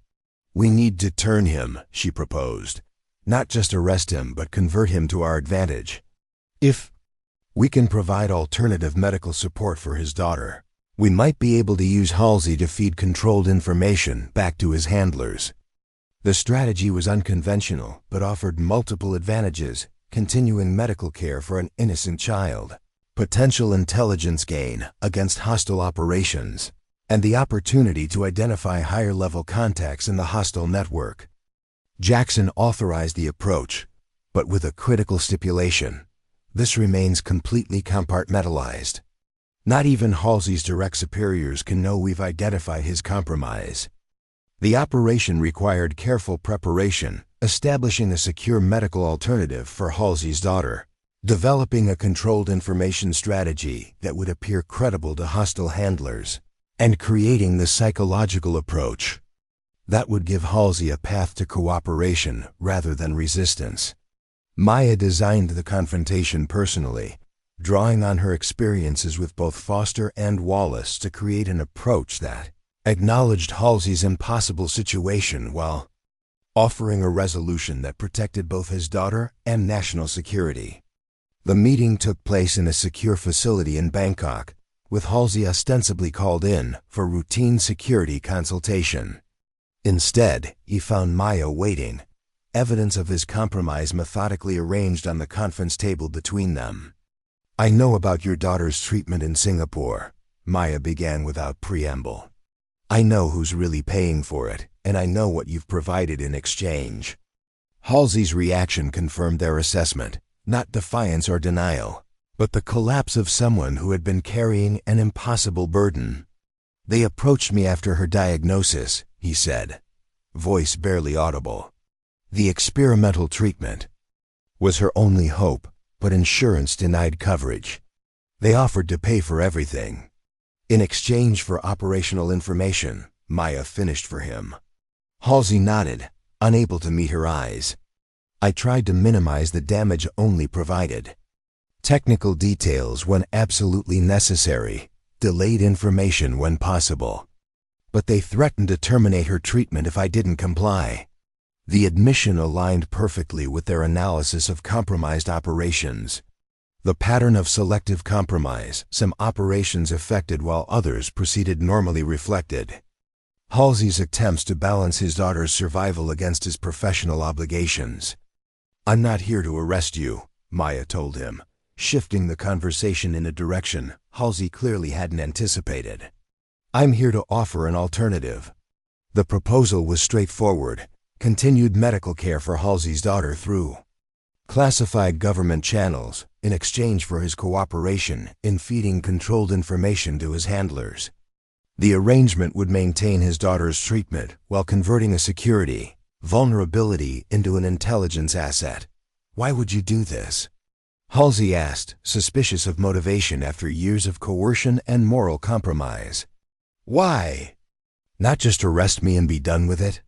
We need to turn him, she proposed. Not just arrest him, but convert him to our advantage. If we can provide alternative medical support for his daughter, we might be able to use Halsey to feed controlled information back to his handlers. The strategy was unconventional, but offered multiple advantages: continuing medical care for an innocent child, potential intelligence gain against hostile operations, and the opportunity to identify higher-level contacts in the hostile network. Jackson authorized the approach, but with a critical stipulation: This remains completely compartmentalized. Not even Halsey's direct superiors can know we've identified his compromise. The operation required careful preparation, establishing a secure medical alternative for Halsey's daughter, developing a controlled information strategy that would appear credible to hostile handlers, and creating the psychological approach that would give Halsey a path to cooperation rather than resistance. Maya designed the confrontation personally, drawing on her experiences with both Foster and Wallace to create an approach that acknowledged Halsey's impossible situation while offering a resolution that protected both his daughter and national security. The meeting took place in a secure facility in Bangkok, with Halsey ostensibly called in for routine security consultation. Instead, he found Maya waiting, evidence of his compromise methodically arranged on the conference table between them. "I know about your daughter's treatment in Singapore," Maya began without preamble. "I know who's really paying for it, and I know what you've provided in exchange." Halsey's reaction confirmed their assessment, not defiance or denial, but the collapse of someone who had been carrying an impossible burden. "They approached me after her diagnosis," he said, voice barely audible. "The experimental treatment was her only hope, but insurance denied coverage. They offered to pay for everything. In exchange for operational information," Maya finished for him. Halsey nodded, unable to meet her eyes. "I tried to minimize the damage only provided technical details when absolutely necessary, delayed information when possible. But they threatened to terminate her treatment if I didn't comply." The admission aligned perfectly with their analysis of compromised operations. The pattern of selective compromise, some operations affected while others proceeded normally, reflected Halsey's attempts to balance his daughter's survival against his professional obligations. "I'm not here to arrest you," Maya told him, shifting the conversation in a direction Halsey clearly hadn't anticipated. "I'm here to offer an alternative." The proposal was straightforward: continued medical care for Halsey's daughter through classified government channels, in exchange for his cooperation in feeding controlled information to his handlers. The arrangement would maintain his daughter's treatment while converting a security vulnerability into an intelligence asset. "Why would you do this?" Halsey asked, suspicious of motivation after years of coercion and moral compromise. "Why? Not just arrest me and be done with it?"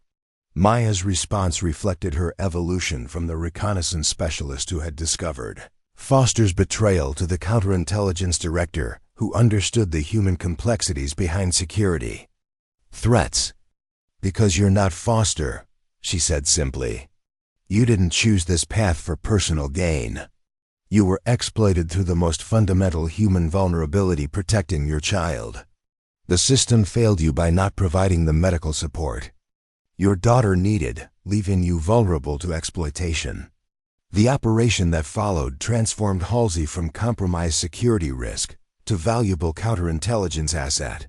Maya's response reflected her evolution from the reconnaissance specialist who had discovered Foster's betrayal to the counterintelligence director who understood the human complexities behind security threats. "Because you're not Foster," she said simply. "You didn't choose this path for personal gain. You were exploited through the most fundamental human vulnerability, protecting your child. The system failed you by not providing the medical support your daughter needed, leaving you vulnerable to exploitation." The operation that followed transformed Halsey from compromised security risk to valuable counterintelligence asset.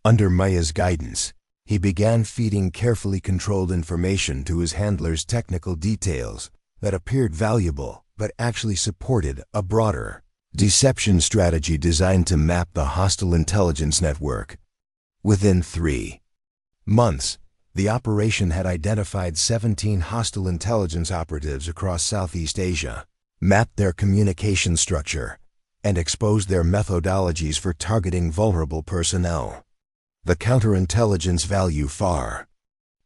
Under Maya's guidance, he began feeding carefully controlled information to his handlers, technical details that appeared valuable but actually supported a broader deception strategy designed to map the hostile intelligence network. Within 3 months, the operation had identified 17 hostile intelligence operatives across Southeast Asia, mapped their communication structure, and exposed their methodologies for targeting vulnerable personnel. The counterintelligence value far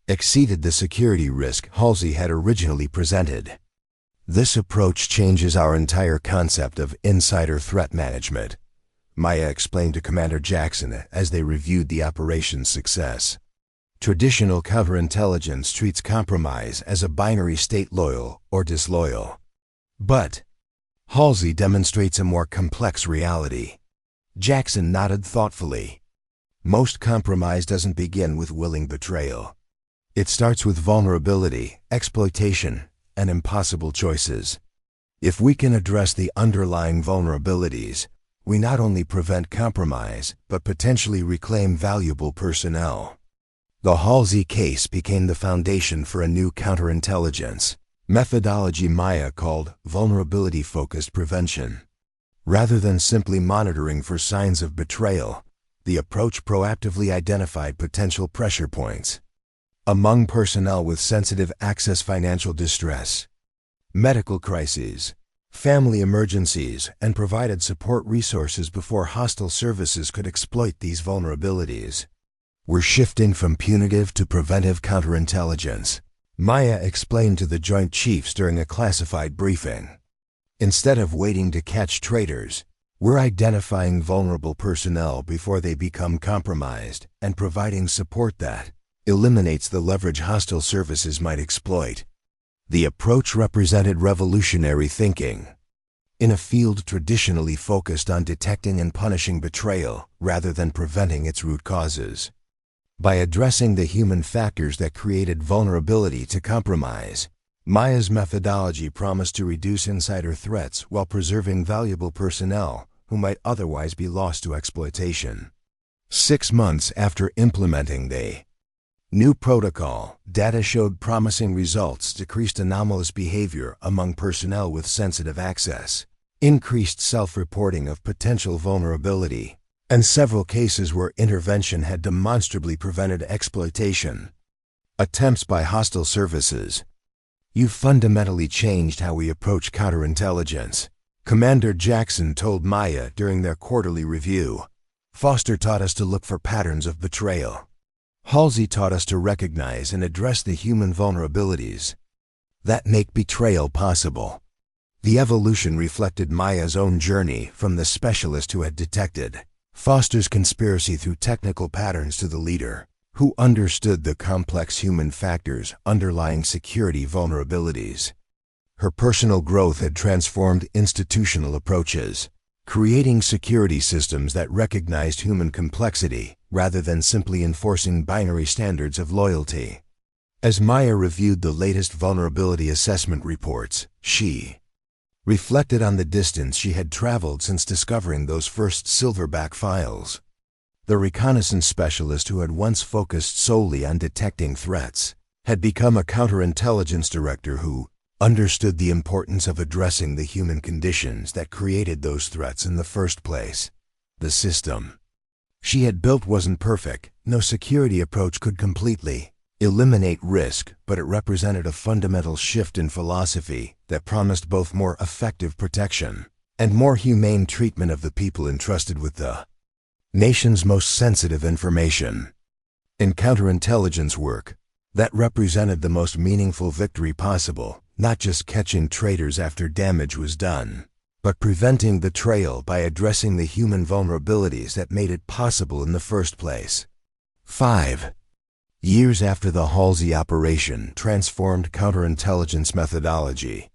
exceeded the security risk Halsey had originally presented. "This approach changes our entire concept of insider threat management," Maya explained to Commander Jackson as they reviewed the operation's success. "Traditional counterintelligence treats compromise as a binary state, loyal or disloyal. But Halsey demonstrates a more complex reality." Jackson nodded thoughtfully. "Most compromise doesn't begin with willing betrayal. It starts with vulnerability, exploitation, and impossible choices. If we can address the underlying vulnerabilities, we not only prevent compromise, but potentially reclaim valuable personnel." The Halsey case became the foundation for a new counterintelligence Methodology Maya called vulnerability-focused prevention. Rather than simply monitoring for signs of betrayal, the approach proactively identified potential pressure points among personnel with sensitive access: financial distress, medical crises, family emergencies, and provided support resources before hostile services could exploit these vulnerabilities. We're shifting from punitive to preventive counterintelligence, Maya explained to the Joint Chiefs during a classified briefing. Instead of waiting to catch traitors, we're identifying vulnerable personnel before they become compromised and providing support that eliminates the leverage hostile services might exploit. The approach represented revolutionary thinking. In a field traditionally focused on detecting and punishing betrayal rather than preventing its root causes. By addressing the human factors that created vulnerability to compromise, Maya's methodology promised to reduce insider threats while preserving valuable personnel who might otherwise be lost to exploitation. 6 months after implementing the new protocol, data showed promising results: decreased anomalous behavior among personnel with sensitive access, increased self-reporting of potential vulnerability, and several cases where intervention had demonstrably prevented exploitation. Attempts by hostile services. "You've fundamentally changed how we approach counterintelligence," Commander Jackson told Maya during their quarterly review. "Foster taught us to look for patterns of betrayal. Halsey taught us to recognize and address the human vulnerabilities that make betrayal possible." The evolution reflected Maya's own journey from the specialist who had detected Foster's conspiracy through technical patterns to the leader who understood the complex human factors underlying security vulnerabilities. Her personal growth had transformed institutional approaches, creating security systems that recognized human complexity rather than simply enforcing binary standards of loyalty. As Maya reviewed the latest vulnerability assessment reports, she reflected on the distance she had traveled since discovering those first silverback files. The reconnaissance specialist who had once focused solely on detecting threats had become a counterintelligence director who understood the importance of addressing the human conditions that created those threats in the first place. The system she had built wasn't perfect. No security approach could completely eliminate risk, but it represented a fundamental shift in philosophy that promised both more effective protection and more humane treatment of the people entrusted with the nation's most sensitive information. In counterintelligence work, that represented the most meaningful victory possible, not just catching traitors after damage was done, but preventing betrayal by addressing the human vulnerabilities that made it possible in the first place. 5 years after the Halsey operation transformed counterintelligence methodology,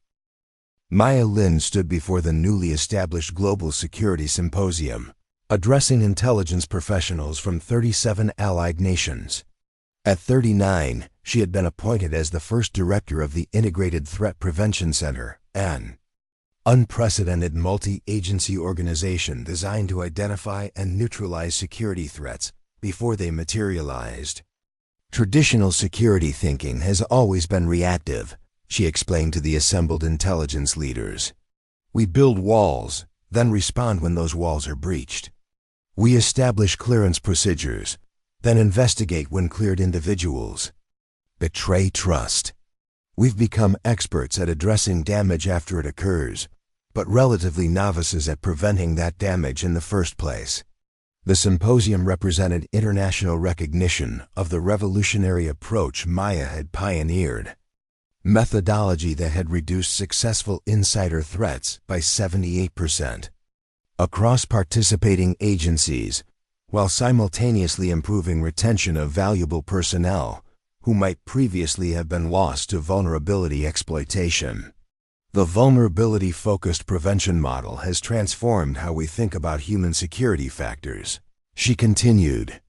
Maya Lin stood before the newly established Global Security Symposium, addressing intelligence professionals from 37 allied nations. At 39, she had been appointed as the first director of the Integrated Threat Prevention Center, an unprecedented multi-agency organization designed to identify and neutralize security threats before they materialized. "Traditional security thinking has always been reactive," she explained to the assembled intelligence leaders. "We build walls, then respond when those walls are breached. We establish clearance procedures, then investigate when cleared individuals betray trust. We've become experts at addressing damage after it occurs, but relatively novices at preventing that damage in the first place." The symposium represented international recognition of the revolutionary approach Maya had pioneered, methodology that had reduced successful insider threats by 78% across participating agencies, while simultaneously improving retention of valuable personnel who might previously have been lost to vulnerability exploitation. The vulnerability-focused prevention model has transformed how we think about human security factors, she continued.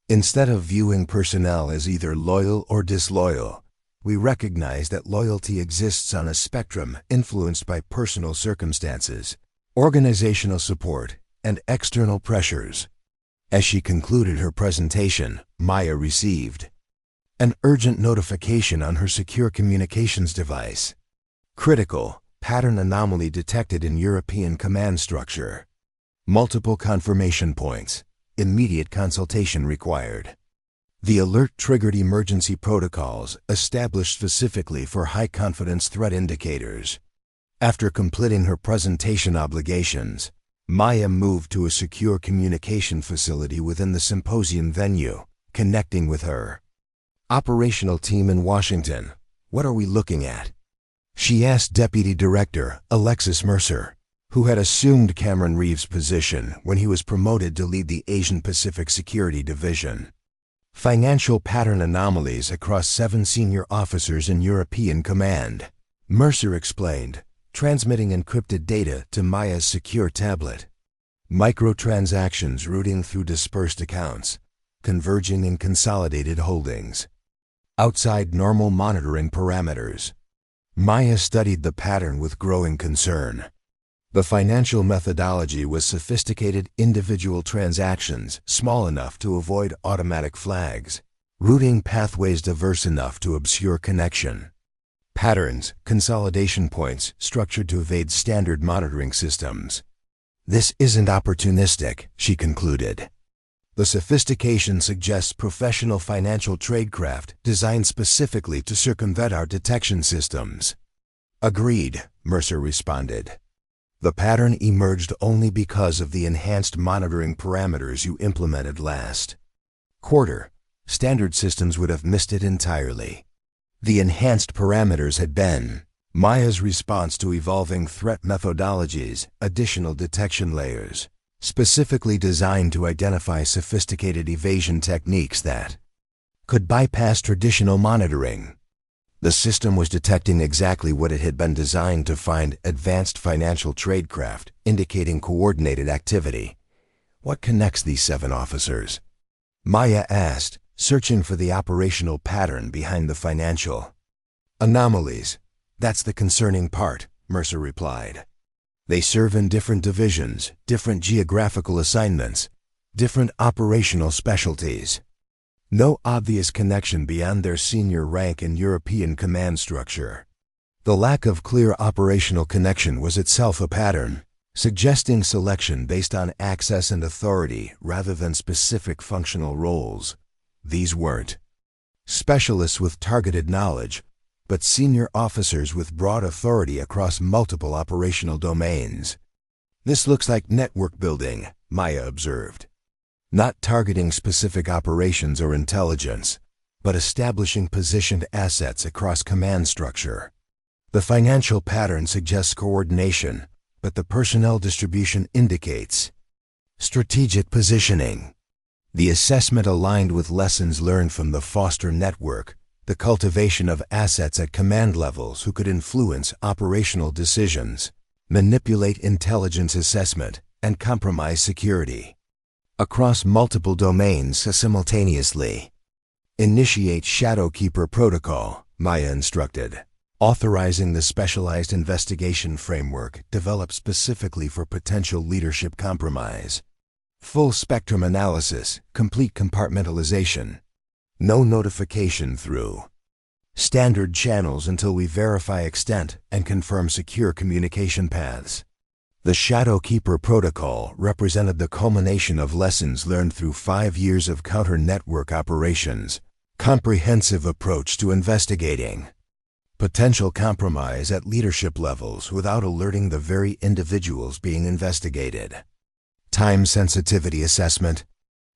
Instead of viewing personnel as either loyal or disloyal, we recognize that loyalty exists on a spectrum influenced by personal circumstances, organizational support, and external pressures. As she concluded her presentation, Maya received an urgent notification on her secure communications device. Critical, pattern anomaly detected in European command structure. Multiple confirmation points. Immediate consultation required. The alert triggered emergency protocols established specifically for high-confidence threat indicators. After completing her presentation obligations, Maya moved to a secure communication facility within the symposium venue, connecting with her operational team in Washington. What are we looking at? She asked Deputy Director Alexis Mercer, who had assumed Cameron Reeves' position when he was promoted to lead the Asian Pacific Security Division. Financial pattern anomalies across 7 senior officers in European command, Mercer explained, transmitting encrypted data to Maya's secure tablet. Microtransactions routing through dispersed accounts, converging in consolidated holdings. Outside normal monitoring parameters. Maya studied the pattern with growing concern. The financial methodology was sophisticated individual transactions small enough to avoid automatic flags, routing pathways diverse enough to obscure connection. Patterns, consolidation points structured to evade standard monitoring systems. This isn't opportunistic, she concluded. The sophistication suggests professional financial tradecraft designed specifically to circumvent our detection systems. Agreed, Mercer responded. The pattern emerged only because of the enhanced monitoring parameters you implemented last quarter. Standard systems would have missed it entirely. The enhanced parameters had been Maya's response to evolving threat methodologies, additional detection layers, specifically designed to identify sophisticated evasion techniques that could bypass traditional monitoring. The system was detecting exactly what it had been designed to find: advanced financial tradecraft, indicating coordinated activity. What connects these 7 officers? Maya asked, searching for the operational pattern behind the financial anomalies. That's the concerning part, Mercer replied. They serve in different divisions, different geographical assignments, different operational specialties. No obvious connection beyond their senior rank in European command structure. The lack of clear operational connection was itself a pattern, suggesting selection based on access and authority rather than specific functional roles. These weren't specialists with targeted knowledge, but senior officers with broad authority across multiple operational domains. This looks like network building, Maya observed. Not targeting specific operations or intelligence, but establishing positioned assets across command structure. The financial pattern suggests coordination, but the personnel distribution indicates strategic positioning. The assessment aligned with lessons learned from the Foster network, the cultivation of assets at command levels who could influence operational decisions, manipulate intelligence assessment, and compromise security across multiple domains simultaneously. Initiate Shadowkeeper Protocol, Maya instructed, authorizing the specialized investigation framework developed specifically for potential leadership compromise. Full spectrum analysis, complete compartmentalization. No notification through standard channels until we verify extent and confirm secure communication paths. The Shadowkeeper Protocol represented the culmination of lessons learned through 5 years of counter-network operations, comprehensive approach to investigating potential compromise at leadership levels without alerting the very individuals being investigated. Time sensitivity assessment?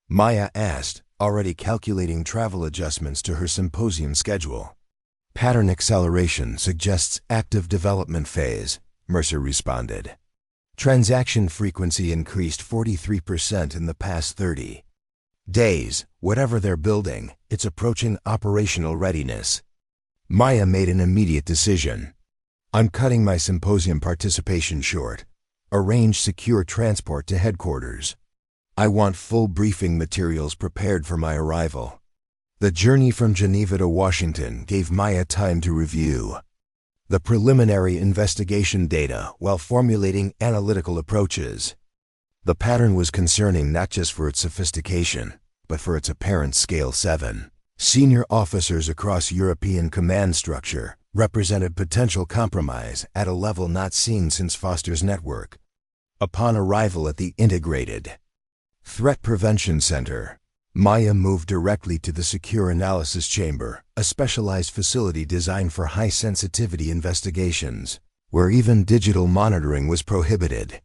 Maya asked, already calculating travel adjustments to her symposium schedule. Pattern acceleration suggests active development phase, Mercer responded. Transaction frequency increased 43% in the past 30 days. Whatever they're building, it's approaching operational readiness. Maya made an immediate decision. I'm cutting my symposium participation short. Arrange secure transport to headquarters. I want full briefing materials prepared for my arrival. The journey from Geneva to Washington gave Maya time to review the preliminary investigation data while formulating analytical approaches. The pattern was concerning not just for its sophistication, but for its apparent scale. 7 senior officers across European command structure, represented potential compromise at a level not seen since Foster's network. Upon arrival at the Integrated Threat Prevention Center, Maya moved directly to the Secure Analysis Chamber, a specialized facility designed for high-sensitivity investigations, where even digital monitoring was prohibited.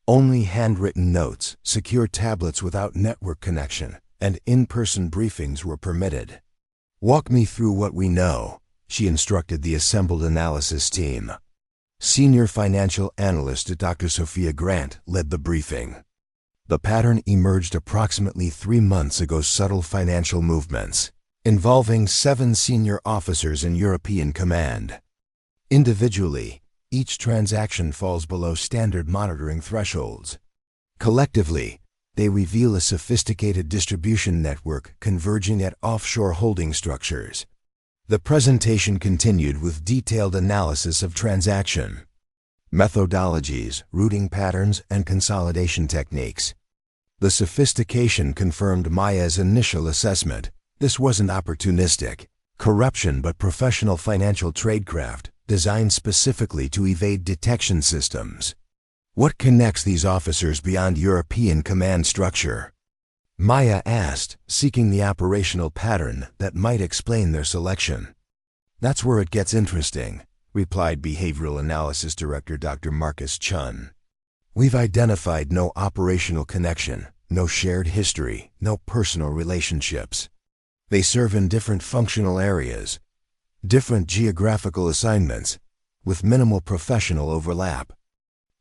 Only handwritten notes, secure tablets without network connection, and in-person briefings were permitted. "Walk me through what we know," she instructed the assembled analysis team. Senior financial analyst Dr. Sophia Grant led the briefing. The pattern emerged approximately 3 months ago: subtle financial movements, involving 7 senior officers in European command. Individually, each transaction falls below standard monitoring thresholds. Collectively, they reveal a sophisticated distribution network converging at offshore holding structures. The presentation continued with detailed analysis of transaction methodologies, routing patterns, and consolidation techniques. The sophistication confirmed Maya's initial assessment. This wasn't opportunistic corruption but professional financial tradecraft designed specifically to evade detection systems. What connects these officers beyond European command structure? Maya asked, seeking the operational pattern that might explain their selection. "That's where it gets interesting," replied Behavioral Analysis Director Dr. Marcus Chun. "We've identified no operational connection, no shared history, no personal relationships. They serve in different functional areas, different geographical assignments, with minimal professional overlap.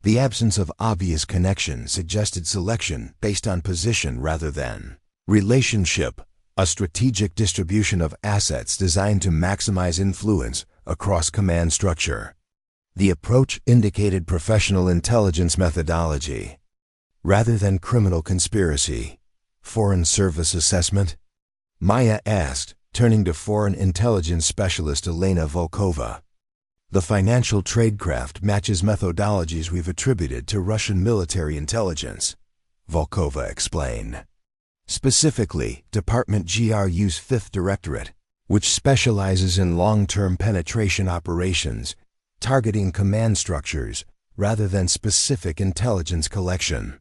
The absence of obvious connection suggested selection based on position rather than relationship, a strategic distribution of assets designed to maximize influence across command structure. The approach indicated professional intelligence methodology rather than criminal conspiracy." "Foreign Service assessment?" Maya asked, turning to Foreign Intelligence Specialist Elena Volkova. "The financial tradecraft matches methodologies we've attributed to Russian military intelligence," Volkova explained. "Specifically, Department GRU's 5th Directorate, which specializes in long-term penetration operations, targeting command structures rather than specific intelligence collection.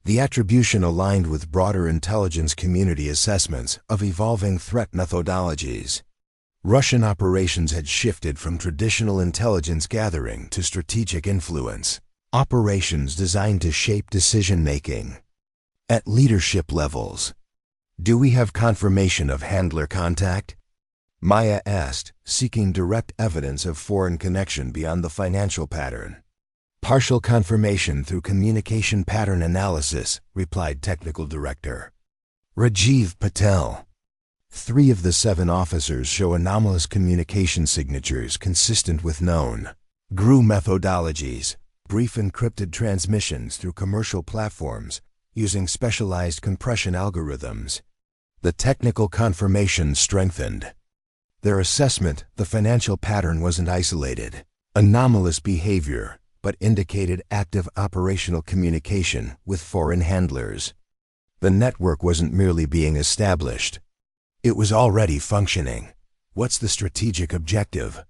The attribution aligned with broader intelligence community assessments of evolving threat methodologies. Russian operations had shifted from traditional intelligence gathering to strategic influence, operations designed to shape decision-making at leadership levels. "Do we have confirmation of handler contact?" Maya asked, seeking direct evidence of foreign connection beyond the financial pattern. "Partial confirmation through communication pattern analysis," replied Technical Director Rajiv Patel. 3 of the 7 officers show anomalous communication signatures consistent with known GRU methodologies, brief encrypted transmissions through commercial platforms using specialized compression algorithms. The technical confirmation strengthened their assessment. The financial pattern wasn't isolated, anomalous behavior, but indicated active operational communication with foreign handlers. The network wasn't merely being established. It was already functioning. "What's the strategic objective?"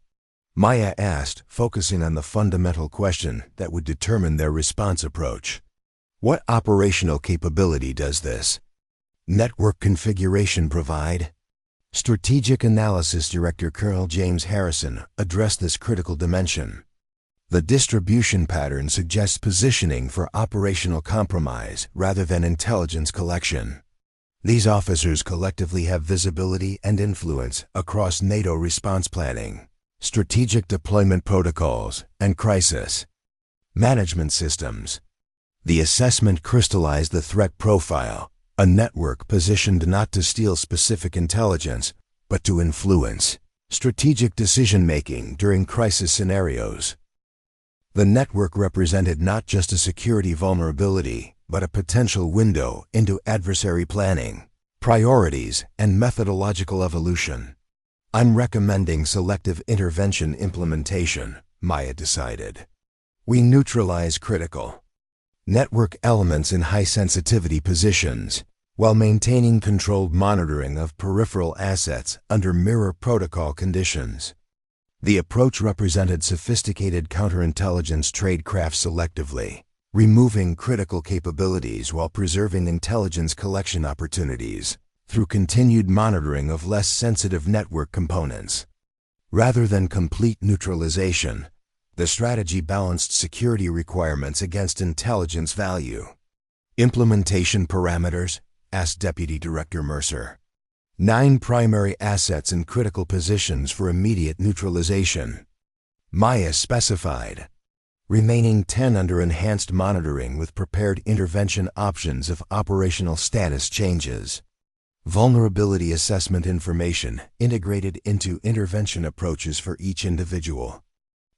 Maya asked, focusing on the fundamental question that would determine their response approach. "What operational capability does this network configuration provide?" Strategic Analysis Director Colonel James Harrison addressed this critical dimension. "The distribution pattern suggests positioning for operational compromise rather than intelligence collection. These officers collectively have visibility and influence across NATO response planning, strategic deployment protocols, and crisis management systems." The assessment crystallized the threat profile, a network positioned not to steal specific intelligence, but to influence strategic decision-making during crisis scenarios. The network represented not just a security vulnerability, but a potential window into adversary planning, priorities, and methodological evolution. "I'm recommending selective intervention implementation," Maya decided. "We neutralize critical network elements in high-sensitivity positions, while maintaining controlled monitoring of peripheral assets under mirror protocol conditions. The approach represented sophisticated counterintelligence tradecraft selectively, removing critical capabilities while preserving intelligence collection opportunities through continued monitoring of less sensitive network components. Rather than complete neutralization, the strategy balanced security requirements against intelligence value. Implementation parameters, asked Deputy Director Mercer. 9 primary assets in critical positions for immediate neutralization. Maya specified. Remaining 10 under enhanced monitoring with prepared intervention options if operational status changes. Vulnerability assessment information integrated into intervention approaches for each individual.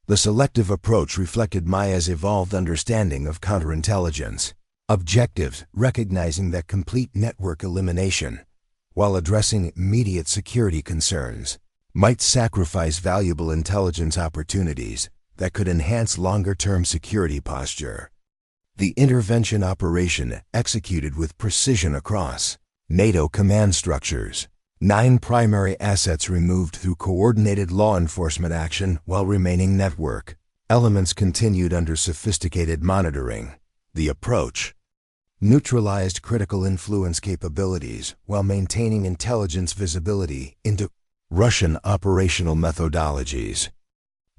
The selective approach reflected Maya's evolved understanding of counterintelligence. Objectives recognizing that complete network elimination, while addressing immediate security concerns, might sacrifice valuable intelligence opportunities that could enhance longer-term security posture. The intervention operation executed with precision across NATO command structures. 9 primary assets removed through coordinated law enforcement action while remaining network. Elements continued under sophisticated monitoring. The approach neutralized critical influence capabilities while maintaining intelligence visibility into Russian operational methodologies.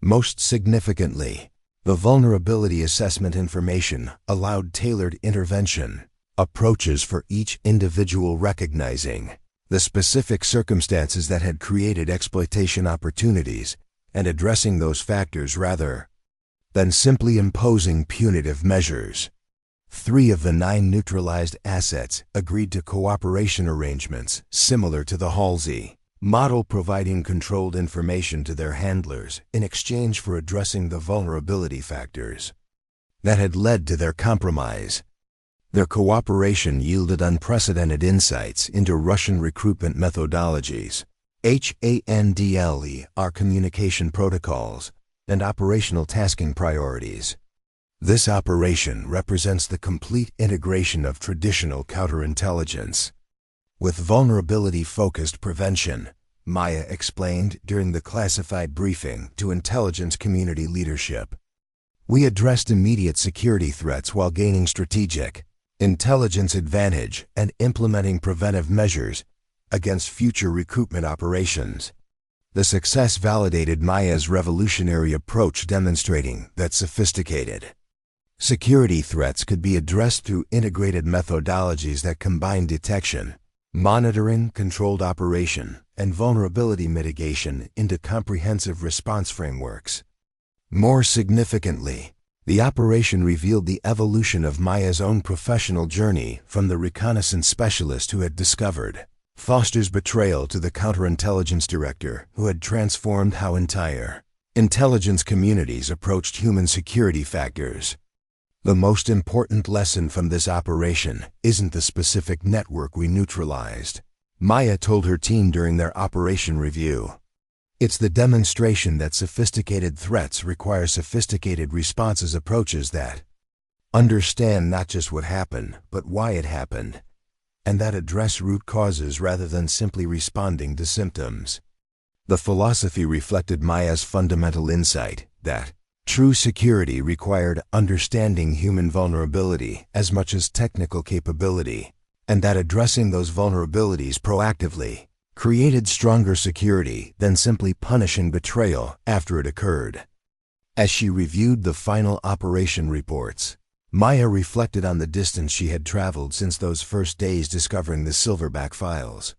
Most significantly, the vulnerability assessment information allowed tailored intervention approaches for each individual, recognizing the specific circumstances that had created exploitation opportunities and addressing those factors rather than simply imposing punitive measures. 3 of the 9 neutralized assets agreed to cooperation arrangements similar to the Halsey model, providing controlled information to their handlers in exchange for addressing the vulnerability factors that had led to their compromise. Their cooperation yielded unprecedented insights into Russian recruitment methodologies, HANDLE, communication protocols, and operational tasking priorities. This operation represents the complete integration of traditional counterintelligence with vulnerability-focused prevention, Maya explained during the classified briefing to intelligence community leadership. We addressed immediate security threats while gaining strategic intelligence advantage and implementing preventive measures against future recruitment operations. The success validated Maya's revolutionary approach, demonstrating that sophisticated security threats could be addressed through integrated methodologies that combine detection, monitoring, controlled operation, and vulnerability mitigation into comprehensive response frameworks. More significantly, the operation revealed the evolution of Maya's own professional journey from the reconnaissance specialist who had discovered Foster's betrayal to the counterintelligence director who had transformed how entire intelligence communities approached human security factors. The most important lesson from this operation isn't the specific network we neutralized, Maya told her team during their operation review. It's the demonstration that sophisticated threats require sophisticated responses, approaches that understand not just what happened, but why it happened, and that address root causes rather than simply responding to symptoms. The philosophy reflected Maya's fundamental insight that true security required understanding human vulnerability as much as technical capability, and that addressing those vulnerabilities proactively created stronger security than simply punishing betrayal after it occurred. As she reviewed the final operation reports, Maya reflected on the distance she had traveled since those first days discovering the Silverback files.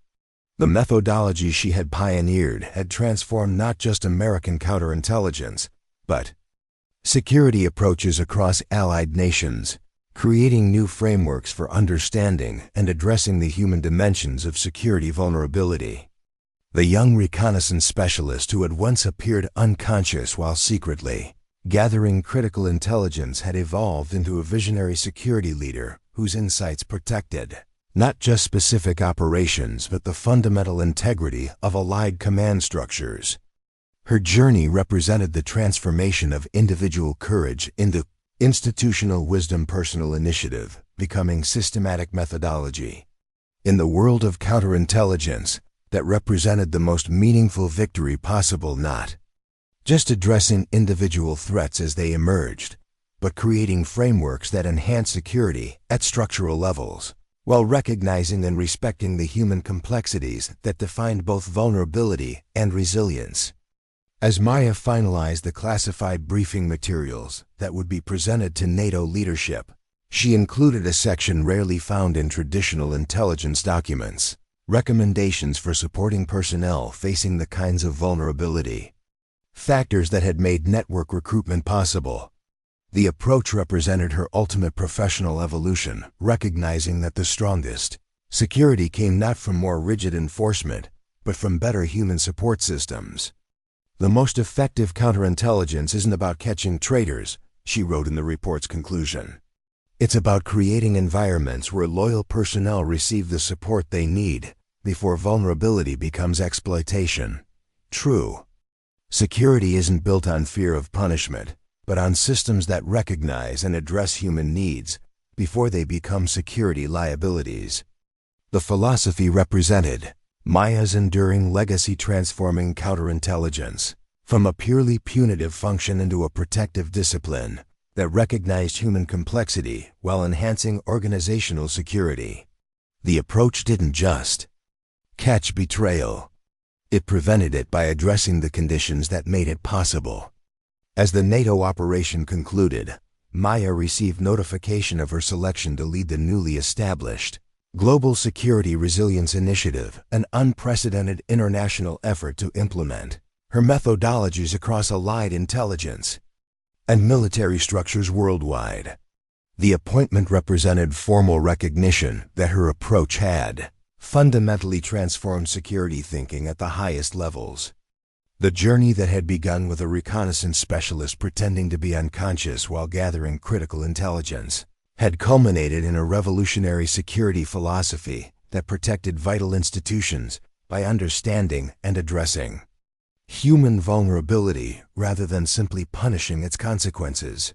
The methodology she had pioneered had transformed not just American counterintelligence, but security approaches across allied nations, creating new frameworks for understanding and addressing the human dimensions of security vulnerability. The young reconnaissance specialist who had once appeared unconscious while secretly gathering critical intelligence had evolved into a visionary security leader whose insights protected not just specific operations but the fundamental integrity of allied command structures. Her journey represented the transformation of individual courage into institutional wisdom, personal initiative, becoming systematic methodology. In the world of counterintelligence, that represented the most meaningful victory possible, not just addressing individual threats as they emerged, but creating frameworks that enhance security at structural levels, while recognizing and respecting the human complexities that defined both vulnerability and resilience. As Maya finalized the classified briefing materials that would be presented to NATO leadership, she included a section rarely found in traditional intelligence documents: recommendations for supporting personnel facing the kinds of vulnerability, factors that had made network recruitment possible. The approach represented her ultimate professional evolution, recognizing that the strongest security came not from more rigid enforcement, but from better human support systems. The most effective counterintelligence isn't about catching traitors, she wrote in the report's conclusion. It's about creating environments where loyal personnel receive the support they need before vulnerability becomes exploitation. True security isn't built on fear of punishment, but on systems that recognize and address human needs before they become security liabilities. The philosophy represented Maya's enduring legacy, transforming counterintelligence from a purely punitive function into a protective discipline that recognized human complexity while enhancing organizational security. The approach didn't just catch betrayal. It prevented it by addressing the conditions that made it possible. As the NATO operation concluded, Maya received notification of her selection to lead the newly established Global Security Resilience Initiative, an unprecedented international effort to implement her methodologies across allied intelligence and military structures worldwide. The appointment represented formal recognition that her approach had fundamentally transformed security thinking at the highest levels. The journey that had begun with a reconnaissance specialist pretending to be unconscious while gathering critical intelligence had culminated in a revolutionary security philosophy that protected vital institutions by understanding and addressing human vulnerability rather than simply punishing its consequences.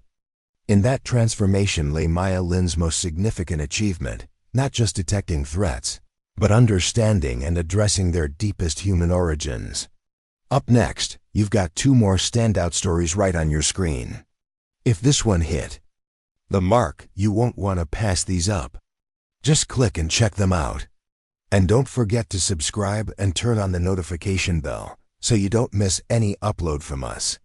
In that transformation lay Maya Lin's most significant achievement, not just detecting threats, but understanding and addressing their deepest human origins. Up next, you've got two more standout stories right on your screen. If this one hit the mark, you won't want to pass these up. Just click and check them out. And don't forget to subscribe and turn on the notification bell so you don't miss any upload from us.